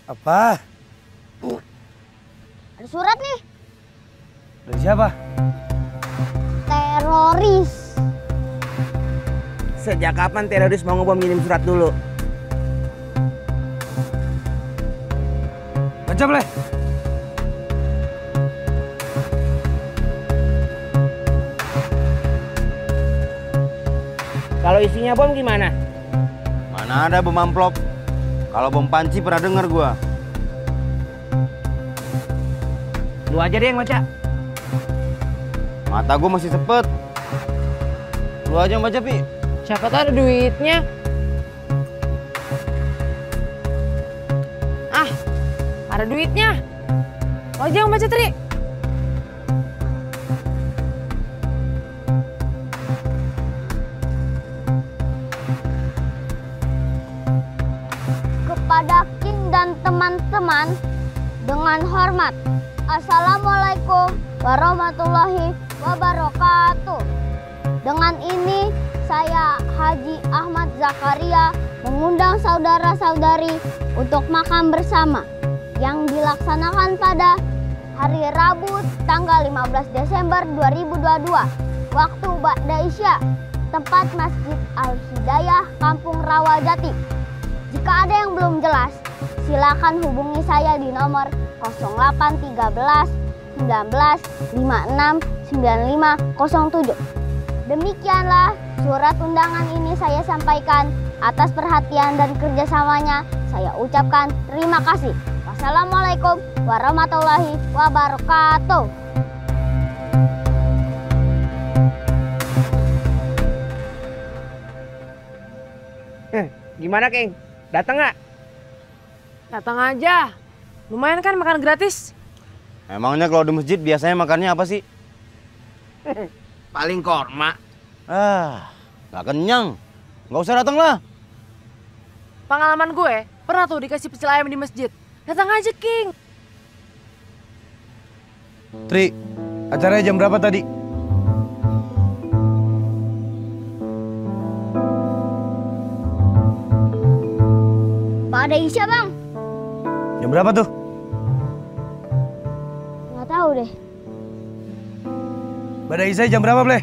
Apa? Ada surat nih. Dari siapa? Teroris. Sejak kapan teroris mau ngebom ngirim surat dulu? Baca boleh. Kalau isinya bom gimana? Mana ada bom amplop? Kalau bom panci pernah denger gua. Lu aja deh yang baca. Mata gua masih sepet. Lu aja yang baca, Pi. Siapa tahu ada duitnya. Ah, ada duitnya. Lo aja yang baca, Tri. Kepada King dan teman-teman, dengan hormat, Assalamualaikum warahmatullahi wabarakatuh. Dengan ini, saya Haji Ahmad Zakaria mengundang saudara-saudari untuk makan bersama yang dilaksanakan pada hari Rabu tanggal 15 Desember 2022, waktu Ba'da Isya, tempat Masjid Al-Hidayah, Kampung Rawajati. Jika ada yang belum jelas, silakan hubungi saya di nomor 0813 19 56 9507. Demikianlah surat undangan ini saya sampaikan. Atas perhatian dan kerjasamanya, saya ucapkan terima kasih. Wassalamualaikum warahmatullahi wabarakatuh. Gimana, King? Datang nggak? Datang aja. Lumayan kan makan gratis. Emangnya kalau di masjid biasanya makannya apa sih? Paling korma. Gak kenyang. Gak usah datang lah. Pengalaman gue, pernah tuh dikasih pecel ayam di masjid. Datang aja, King. Tri, acaranya jam berapa tadi? Ba'da Isya, Bang. Jam berapa tuh? Nggak tahu deh. Ba'da Isya jam berapa, Bleh?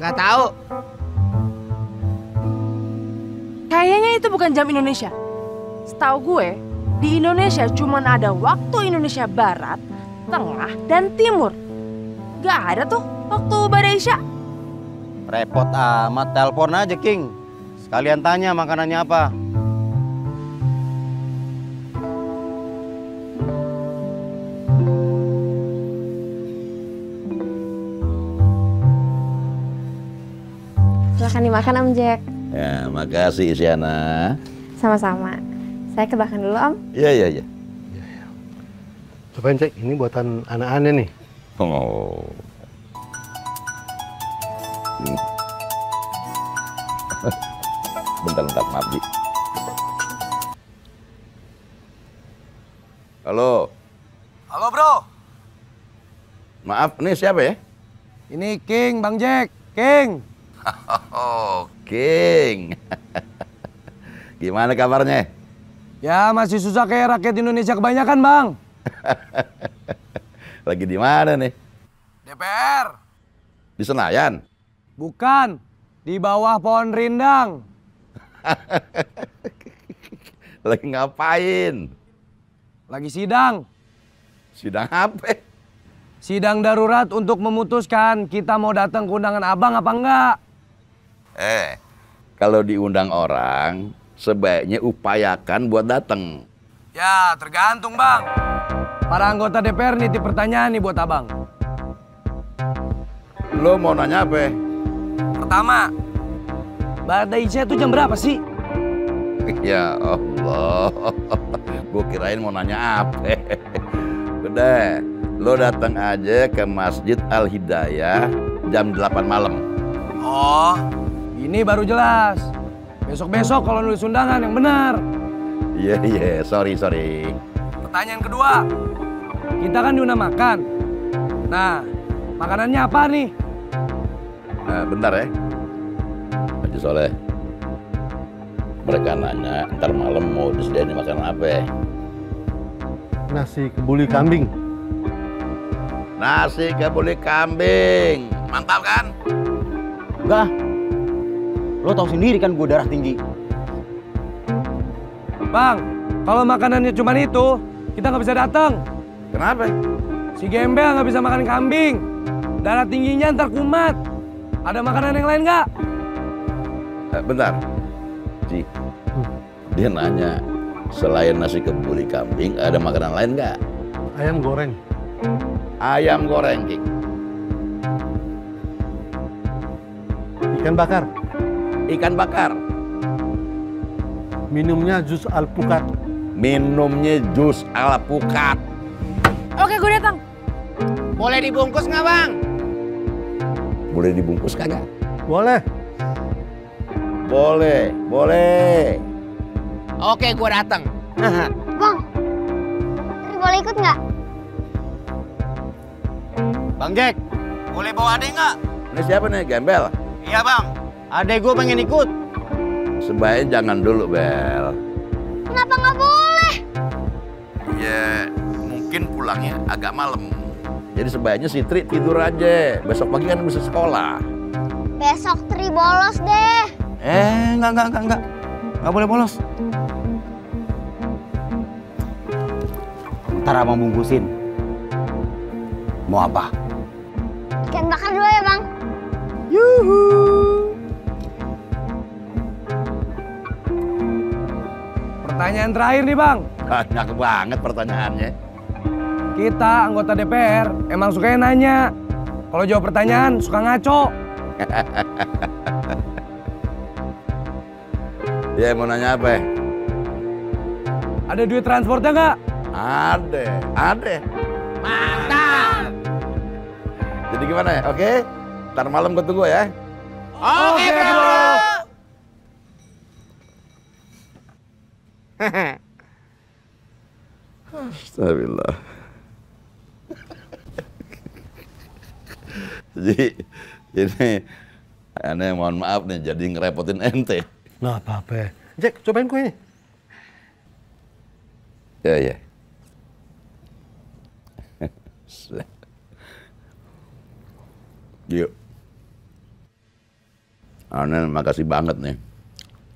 Nggak tahu. Kayaknya itu bukan jam Indonesia. Setahu gue, di Indonesia cuma ada waktu Indonesia Barat, Tengah, dan Timur. Gak ada tuh waktu Ba'da Isya. Repot amat, telepon aja, King. Sekalian tanya makanannya apa. Silahkan dimakan, Om Jack. Ya, makasih Isyana. Sama-sama. Saya ke belakang dulu, Om. Iya. Cobain, Cek. Ini buatan anak-anaknya nih. Oh. Bentar, maaf, Ji. Halo. Halo, Bro. Maaf, ini siapa ya? Ini King, Bang Jack. King. Oh, King. Gimana kabarnya? Ya, masih susah kayak rakyat Indonesia kebanyakan, Bang. Lagi di mana nih? DPR. Di Senayan? Bukan. Di bawah pohon rindang. Lagi ngapain? Lagi sidang. Sidang apa? Sidang darurat untuk memutuskan kita mau datang ke undangan abang apa enggak. Kalau diundang orang, sebaiknya upayakan buat datang. Ya, tergantung, Bang. Para anggota DPR nitip pertanyaan nih buat abang. Lo mau nanya apa? Pertama, Ba'da Isya itu jam berapa sih? Ya Allah, gue kirain mau nanya apa. Udah, lo datang aja ke Masjid Al-Hidayah jam 8 malam. Oh, ini baru jelas. Besok-besok kalau nulis undangan yang benar. Iya, sorry. Pertanyaan kedua, kita kan diundang makan. Nah, makanannya apa nih? Bentar ya, Haji Soleh. Mereka nanya ntar malam mau disediain makanan apa ya? nasi kebuli kambing. Nasi kebuli kambing. Mantap kan? Enggak. Lo tahu sendiri kan gue darah tinggi. Bang, kalau makanannya cuma itu, kita nggak bisa datang. Kenapa? Si Gembel nggak bisa makan kambing. Darah tingginya ntar kumat. Ada makanan yang lain nggak? Bentar. Ci, dia nanya, selain nasi kebuli kambing, ada makanan lain nggak? Ayam goreng. Ayam goreng, King. Ikan bakar. Ikan bakar. Minumnya jus alpukat. Minumnya jus alpukat. Oke, gue datang. Boleh dibungkus nggak, Bang? Boleh dibungkus kagak? Boleh. Boleh, boleh. Oke, gue datang. Bang, Tri boleh ikut nggak? Bang Jack, boleh bawa adek nggak? Ini siapa nih, Gembel? Iya bang, adek gue pengen ikut. Sebaiknya jangan dulu, Bel. Kenapa nggak boleh? Ya, mungkin pulangnya agak malam. Jadi sebaiknya si Tri tidur aja. Besok pagi kan bisa sekolah. Besok Tri bolos deh. Enggak. Nggak boleh bolos. Ntar abang bungkusin. Mau apa? Ikan bakar dulu ya, Bang. Yuhu. Pertanyaan terakhir nih, Bang. Banyak banget pertanyaannya. Kita anggota DPR emang sukanya nanya. Kalau jawab pertanyaan suka ngaco. Ya, mau nanya apa? Ada duit transportnya nggak? Ada. Mantap. Jadi gimana ya? Oke? Ntar malam gue tunggu ya. Oke, bro. Astagfirullah. Jadi ini aneh, mohon maaf nih jadi ngerepotin ente. Nah, apa-apa. Jack, cobain kue ini. Ya. Yuk. Aneh, makasih banget nih.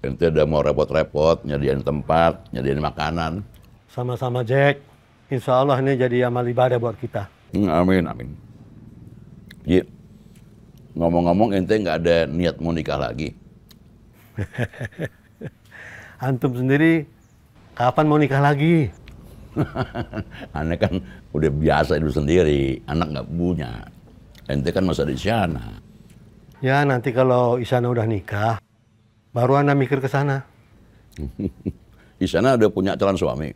Ente udah mau repot-repot, nyediain tempat, nyediain makanan. Sama-sama, Jack. Insya Allah ini jadi amal ibadah buat kita. Amin. Ji, ngomong-ngomong ente nggak ada niat mau nikah lagi? Antum sendiri kapan mau nikah lagi? Aneh kan udah biasa hidup sendiri, anak nggak punya. Ente kan masa di sana. Ya nanti kalau Isyana udah nikah, baru Anda mikir ke sana. Di sana udah punya calon suami?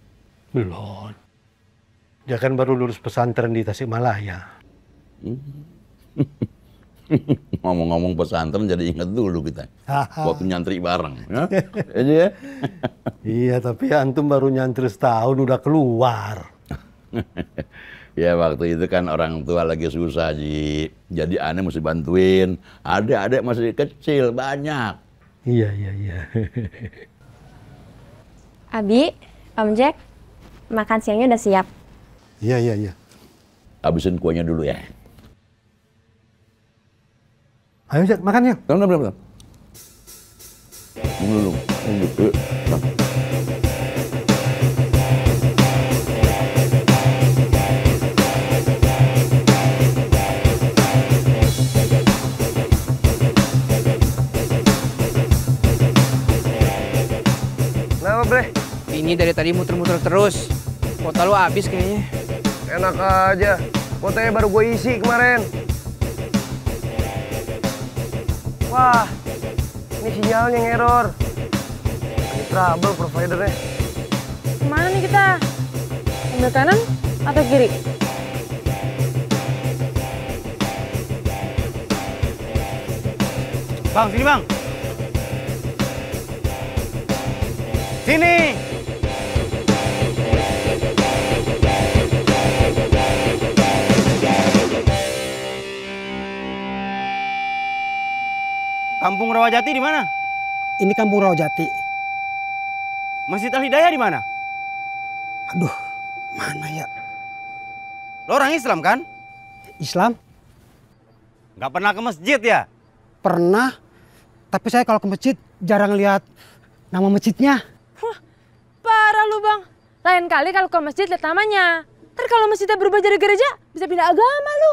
Belum. Dia kan baru lulus pesantren di Tasikmalaya. Ngomong-ngomong pesantren jadi inget dulu kita. Waktu nyantri bareng. Ya? Iya, tapi antum baru nyantri setahun udah keluar. Ya waktu itu kan orang tua lagi susah, Ji. Jadi aneh mesti bantuin. Adik-adik masih kecil, banyak. Iya. Abi, Om Jack, makan siangnya udah siap. Iya. Habisin kuahnya dulu ya. Ayo Jack, makan yuk. Bentar. Tunggu. Kenapa, Bre? Ini dari tadi muter-muter terus. Kuota lu habis kayaknya. Enak aja. Kuotanya baru gue isi kemarin. Wah, ini sinyalnya ngeror. Ini trouble providernya. Kemana nih kita? Ambil kanan atau kiri? Bang, sini bang. Sini. Kampung Rawajati di mana? Ini Kampung Rawajati. Masjid Al Hidayah di mana? Aduh, Mana ya? Lo orang Islam kan? Islam? Nggak pernah ke masjid ya? Pernah. Tapi saya kalau ke masjid jarang lihat nama masjidnya. Wah, parah lu bang. Lain kali kalau ke masjid lihat namanya. Ntar kalau masjidnya berubah jadi gereja, bisa pindah agama lu.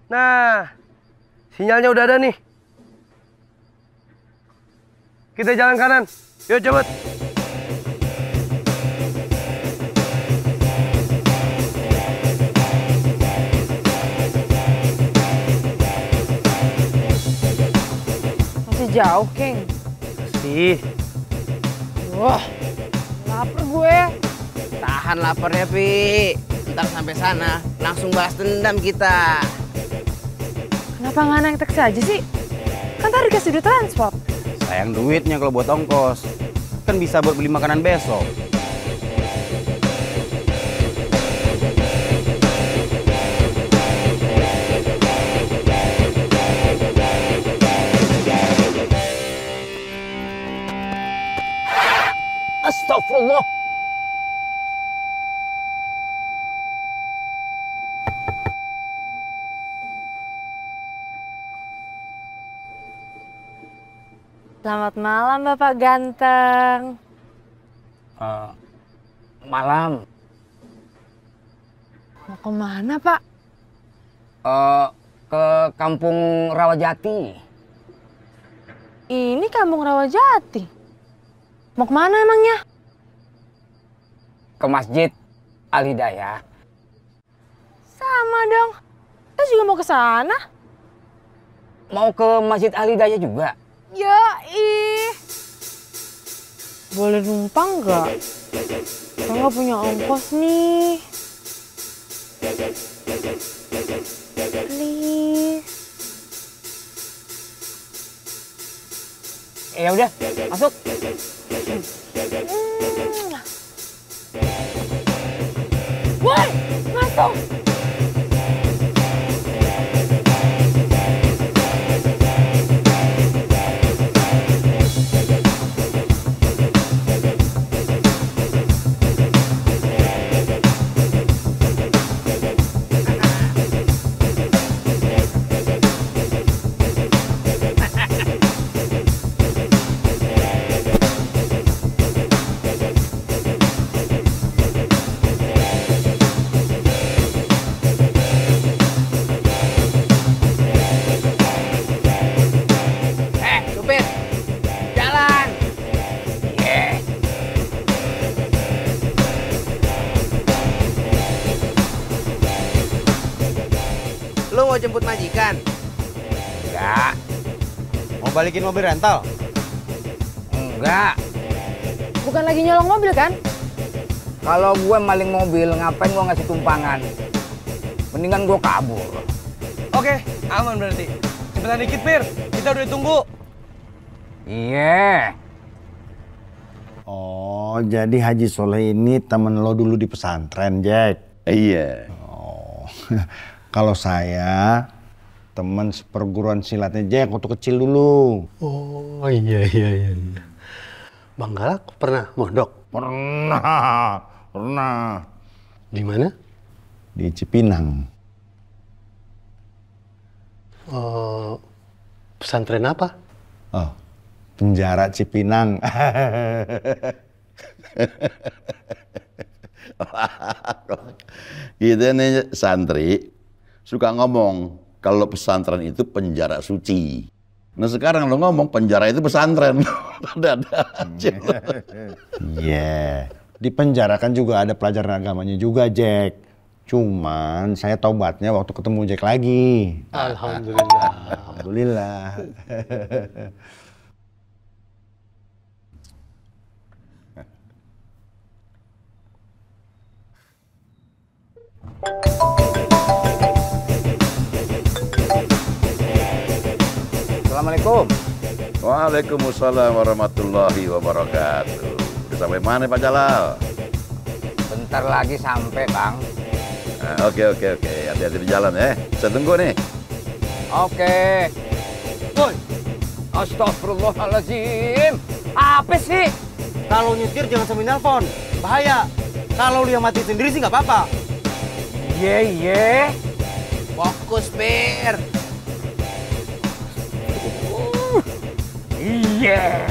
Nah, sinyalnya udah ada nih. Kita jalan kanan. Yuk cepet. Masih jauh, King. Sih. Wah, lapar gue. Tahan laparnya, Pi. Ntar sampai sana langsung balas dendam kita. Kenapa nggak naik taksi aja sih? Kan tadi dikasih duit transport. Sayang duitnya kalau buat ongkos. Kan bisa buat beli makanan besok. Astagfirullah. Selamat malam, Bapak ganteng. Malam. Mau kemana, Pak? Ke Kampung Rawajati. Ini Kampung Rawajati. Mau kemana emangnya? Ke Masjid Al-Hidayah. Sama dong. Kita juga mau ke sana. Mau ke Masjid Al-Hidayah juga? Ya, ih. Boleh numpang nggak? Saya nggak punya ongkos nih. Please. Ya udah, masuk. Woi, masuk. Supir, jalan. Yeah. Lo mau jemput majikan? Enggak. Mau balikin mobil rental? Enggak. Bukan lagi nyolong mobil kan? Kalau gue maling mobil, ngapain gue ngasih tumpangan? Mendingan gue kabur. Oke, aman berarti. Cepetan dikit, Pir. Kita udah ditunggu. Iya. Oh, jadi Haji Soleh ini temen lo dulu di pesantren, Jack? Iya. Oh, kalau saya teman seperguruan silatnya Jack waktu kecil dulu. Oh iya. Bang Galak pernah mondok? Pernah. Di mana? Di Cipinang. Pesantren apa? Oh, penjara Cipinang. Kita nih santri suka ngomong kalau pesantren itu penjara suci. Nah sekarang lo ngomong penjara itu pesantren. Ada aja. Iya. Di penjara kan juga ada pelajaran agamanya juga, Jack. Cuman saya taubatnya waktu ketemu Jack lagi. Alhamdulillah. Alhamdulillah. Assalamualaikum. Waalaikumsalam warahmatullahi wabarakatuh. Udah sampai mana Pak Jalal? Bentar lagi sampai, Bang. Nah, oke. Hati-hati di jalan ya. Saya tunggu nih. Oke. Woi. Astagfirullahaladzim. Apa sih? Kalau nyetir jangan sambil nelpon. Bahaya. Kalau lu yang mati sendiri sih nggak apa-apa. Iya. Fokus, Pir. Iya.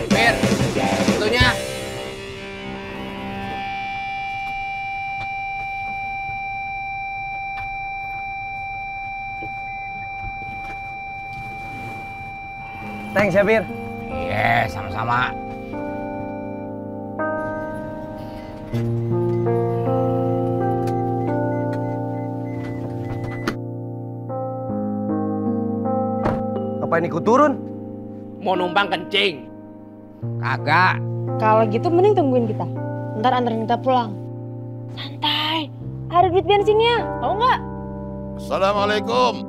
Pir, itunya. Thanks ya, Bir. Iya, sama-sama. Ngapain ikut turun? Mau numpang kencing. Kagak. Kalau gitu mending tungguin kita. Ntar anterin kita pulang. Santai. Ada duit bensinnya. Mau nggak? Assalamualaikum.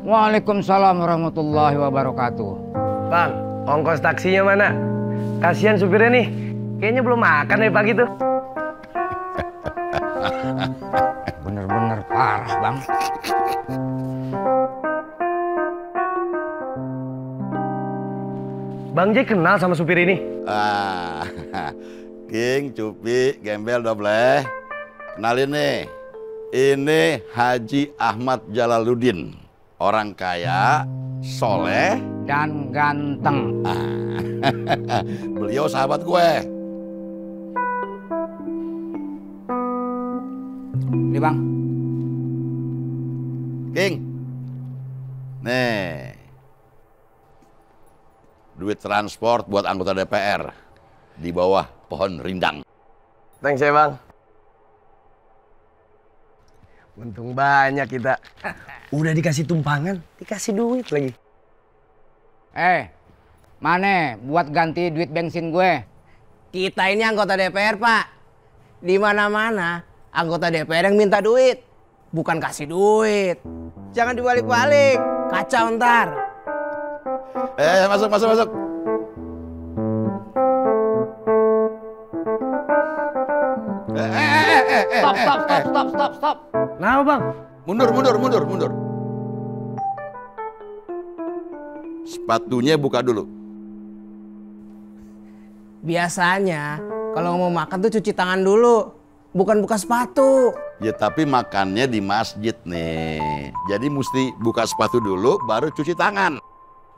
Waalaikumsalam warahmatullahi wabarakatuh. Bang, ongkos taksinya mana? Kasihan supirnya nih. Kayaknya belum makan dari pagi tuh. Bener-bener parah, Bang. Bang Jack kenal sama supir ini? King, Cupi, Gembel, Dobleh. Kenalin nih, ini Haji Ahmad Jalaluddin. Orang kaya, soleh, dan ganteng. Beliau sahabat gue. Ini Bang. King, nih, duit transport buat anggota DPR di bawah pohon rindang. Thanks ya, Bang. Untung banyak kita. Udah dikasih tumpangan, dikasih duit lagi. Mana buat ganti duit bensin gue? Kita ini anggota DPR, Pak. Di mana-mana anggota DPR yang minta duit, bukan kasih duit. Jangan dibalik-balik, kacau ntar. Masuk. Stop. Nah, Bang. Mundur. Sepatunya buka dulu. Biasanya kalau mau makan tuh cuci tangan dulu, bukan buka sepatu. Ya tapi makannya di masjid nih. Jadi mesti buka sepatu dulu baru cuci tangan.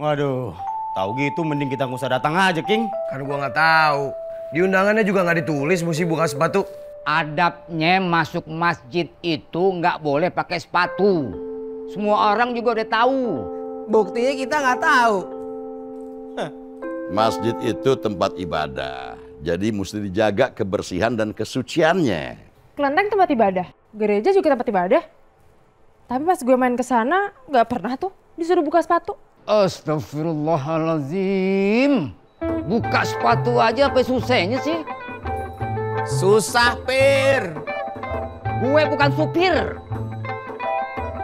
Waduh, tahu gitu mending kita nggak usah datang aja, King. Kan gua nggak tahu. Di undangannya juga nggak ditulis mesti buka sepatu. Adabnya masuk masjid itu nggak boleh pakai sepatu. Semua orang juga udah tahu. Buktinya kita nggak tahu. Masjid itu tempat ibadah. Jadi mesti dijaga kebersihan dan kesuciannya. Kelenteng tempat ibadah. Gereja juga tempat ibadah. Tapi pas gue main ke sana nggak pernah tuh disuruh buka sepatu. Astagfirullahaladzim. Buka sepatu aja apa susahnya sih? Susah, Pir. Gue bukan supir.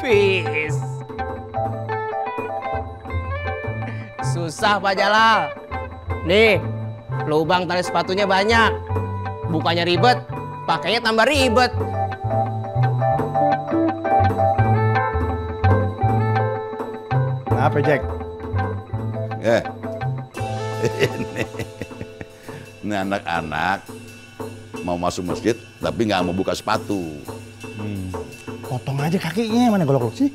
Peace. Susah, Pak Jalal. Nih, lubang tali sepatunya banyak. Bukannya ribet, pakainya tambah ribet. Kenapa, Jack? Ini anak-anak mau masuk masjid tapi nggak mau buka sepatu. Potong aja kakinya, mana golok-golok sih?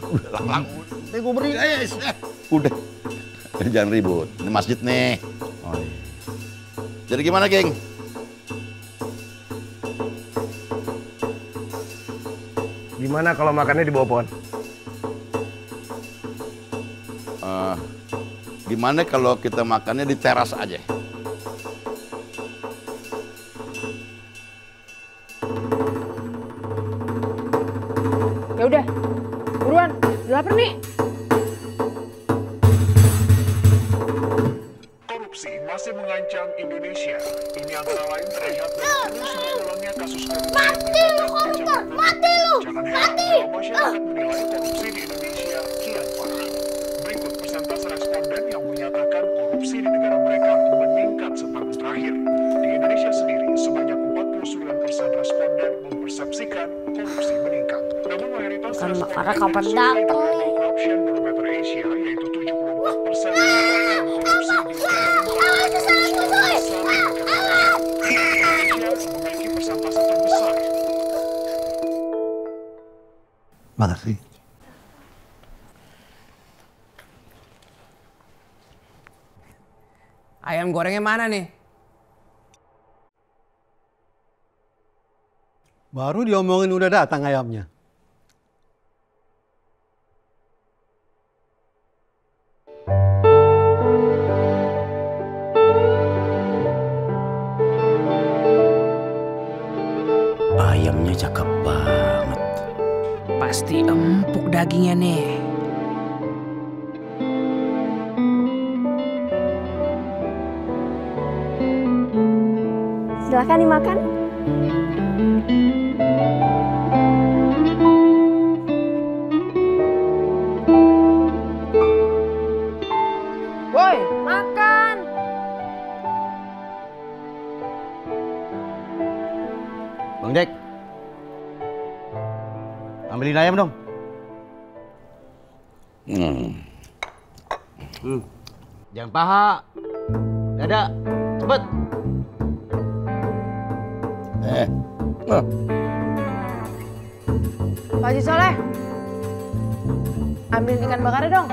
Udah lang. Gue beri. Udah. Jangan ribut. Ini masjid nih. Oh iya. Jadi gimana, King? Gimana kalau makannya di bawah pohon? Gimana kalau kita makannya di teras aja? Ya udah, buruan, udah lapar nih. Korupsi masih mengancam Indonesia. Ini antara lain terlihat dari terus berulangnya kasus korupsi. Mati lu koruptor, mati lu, mati. korupsi meningkat. Namun mayoritas Kan respon Bakarnya kapan dateng nih? Corruption Barometer Asia yaitu 74% mengatakan korupsi di Indonesia memiliki persentase terbesar. Makasih. Ayam gorengnya mana nih? Baru diomongin udah datang ayamnya. Ayamnya cakep banget. Pasti empuk dagingnya nih. Silahkan dimakan. Woi, makan. Bang Jack, ambilin ayam dong. Jangan paha, dada, cepet. Pak Haji Soleh, ambilin ikan bakarnya dong.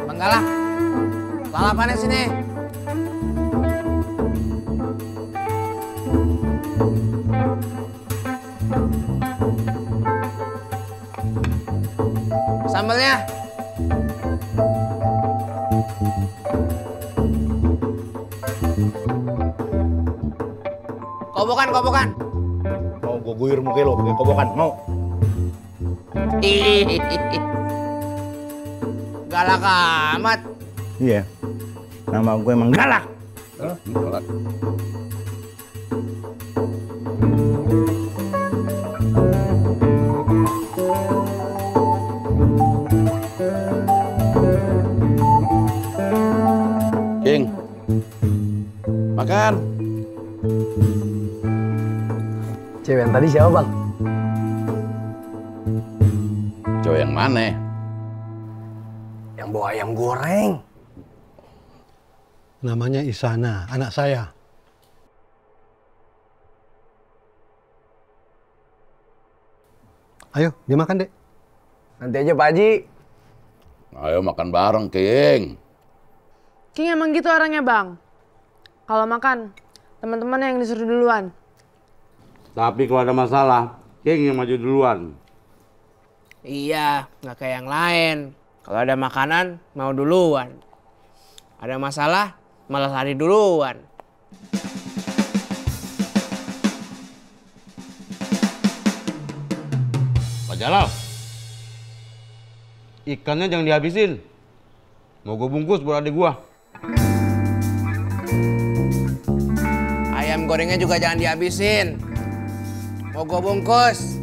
Banggalah. Lalapannya sini. Sambalnya. Kobokan. Mau gue guyur muka lo pakai kobokan, mau? Galak amat. Iya, nama gue emang galak. Galak. King, makan. Cewek yang tadi siapa, Bang? Cewek yang mana? Yang bawa ayam goreng. Namanya Isana, anak saya. Ayo, dimakan, Dek. Nanti aja, Pak Haji. Ayo makan bareng, King. King emang gitu orangnya, Bang. Kalau makan, teman-teman yang disuruh duluan. Tapi kalau ada masalah, King yang maju duluan. Iya, nggak kayak yang lain. Kalau ada makanan, mau duluan. Ada masalah, malah lari duluan. Pak Jalal, ikannya jangan dihabisin. Mau gue bungkus buat adik gua. Ayam gorengnya juga jangan dihabisin. Mau gue bungkus.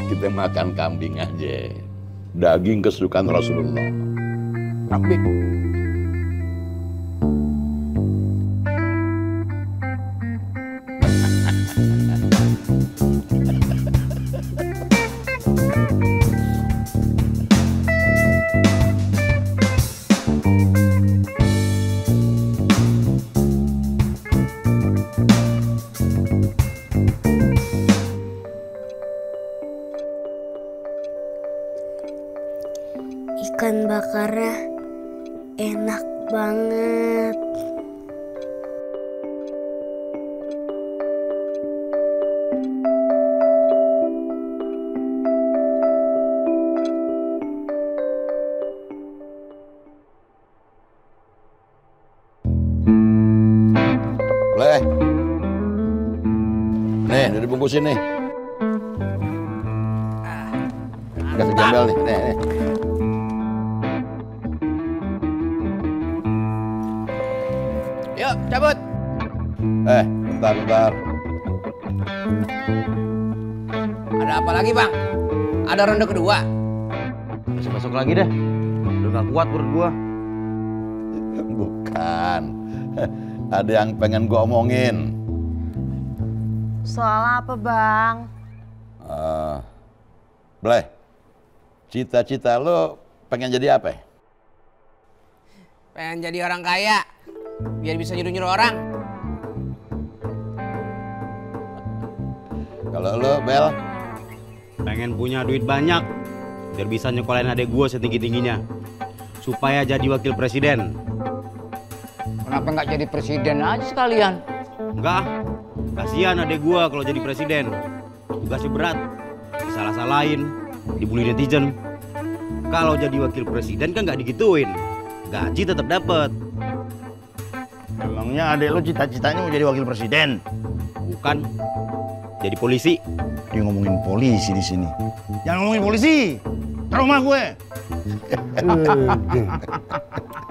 Kita makan kambing aja. Daging kesukaan Rasulullah. Kambing. Ikan bakarnya enak banget. Boleh. Nih, udah dibungkusin nih. Kasih jambel nih. Nih. Yuk, cabut. Bentar. Ada apa lagi, Bang? Ada ronde kedua. masuk lagi dah. Udah gak kuat perut gua. Bukan. Ada yang pengen gua omongin. Soal apa, Bang? Bleh, cita-cita lo pengen jadi apa? Pengen jadi orang kaya, biar bisa nyuruh-nyuruh orang. Kalau lo, Bel? Pengen punya duit banyak, biar bisa nyekolahin adek gua setinggi-tingginya. Supaya jadi wakil presiden. Kenapa nggak jadi presiden aja sekalian? Enggak, kasihan adek gua kalau jadi presiden. Tugasnya berat, disalah-salahin, dibully netizen. Kalau jadi wakil presiden kan nggak digituin, gaji tetap dapat. Emangnya adek lo cita-citanya mau jadi wakil presiden? Bukan, jadi polisi. Dia ngomongin polisi di sini. Jangan ngomongin polisi, trauma gue.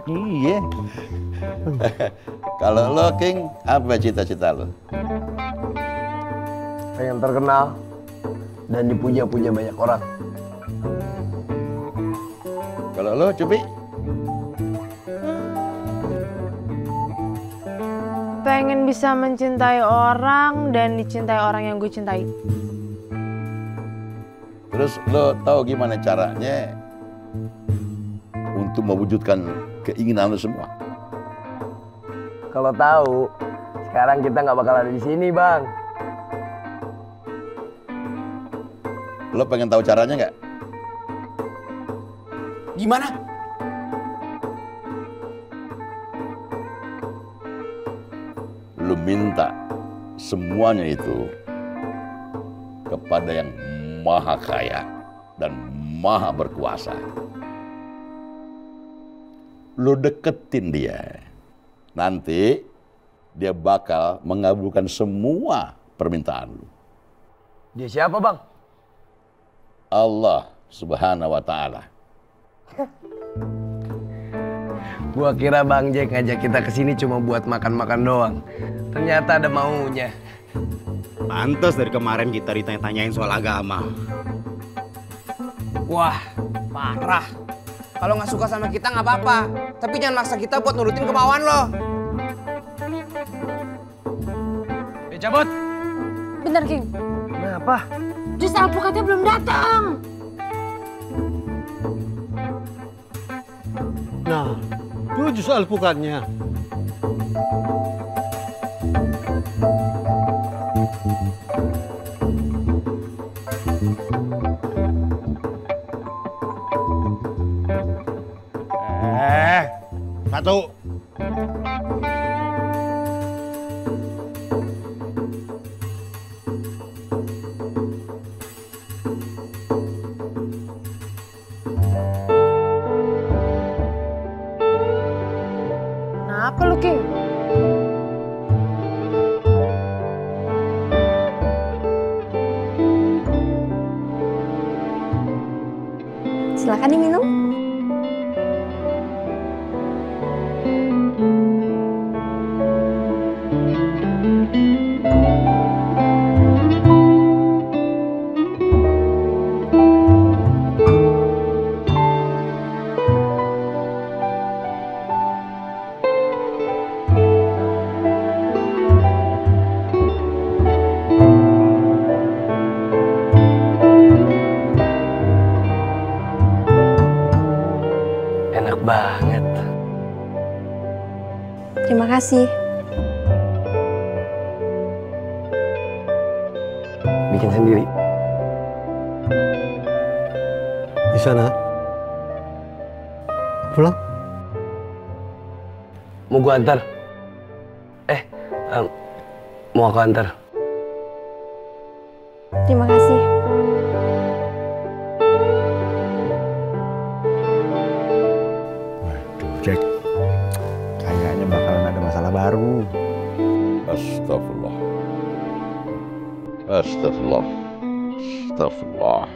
Iya. Kalau lo, King, apa cita-cita lo? Pengen terkenal dan dipuja-puja banyak orang. Kalau lo, Cupi? Pengen bisa mencintai orang dan dicintai orang yang gue cintai. Terus lo tahu gimana caranya untuk mewujudkan keinginan lo semua? Kalau tahu, sekarang kita nggak bakal ada di sini, Bang. Lo pengen tahu caranya nggak? Gimana? Lo minta semuanya itu kepada yang maha kaya dan maha berkuasa. Lo deketin dia. Nanti dia bakal mengabulkan semua permintaan lo. Dia siapa, Bang? Allah Subhanahu wa Ta'ala. Gua kira Bang Jack ngajak kita ke sini cuma buat makan-makan doang. Ternyata ada maunya. Pantes dari kemarin kita ditanya-tanyain soal agama. Wah, parah. Kalau nggak suka sama kita nggak apa-apa, tapi jangan maksa kita buat nurutin kemauan lo. Cabut. Bentar, King. Kenapa? Jus alpukatnya belum datang. Nah, itu jus alpukatnya. Satu. Kenapa lu, King? Silakan diminum. Enak banget. Terima kasih. Bikin sendiri. Di sana. Pulang. Mau gua antar? Mau aku antar? Terima kasih. Jack, kayaknya bakalan ada masalah baru. Astagfirullah. Astagfirullah. Astagfirullah.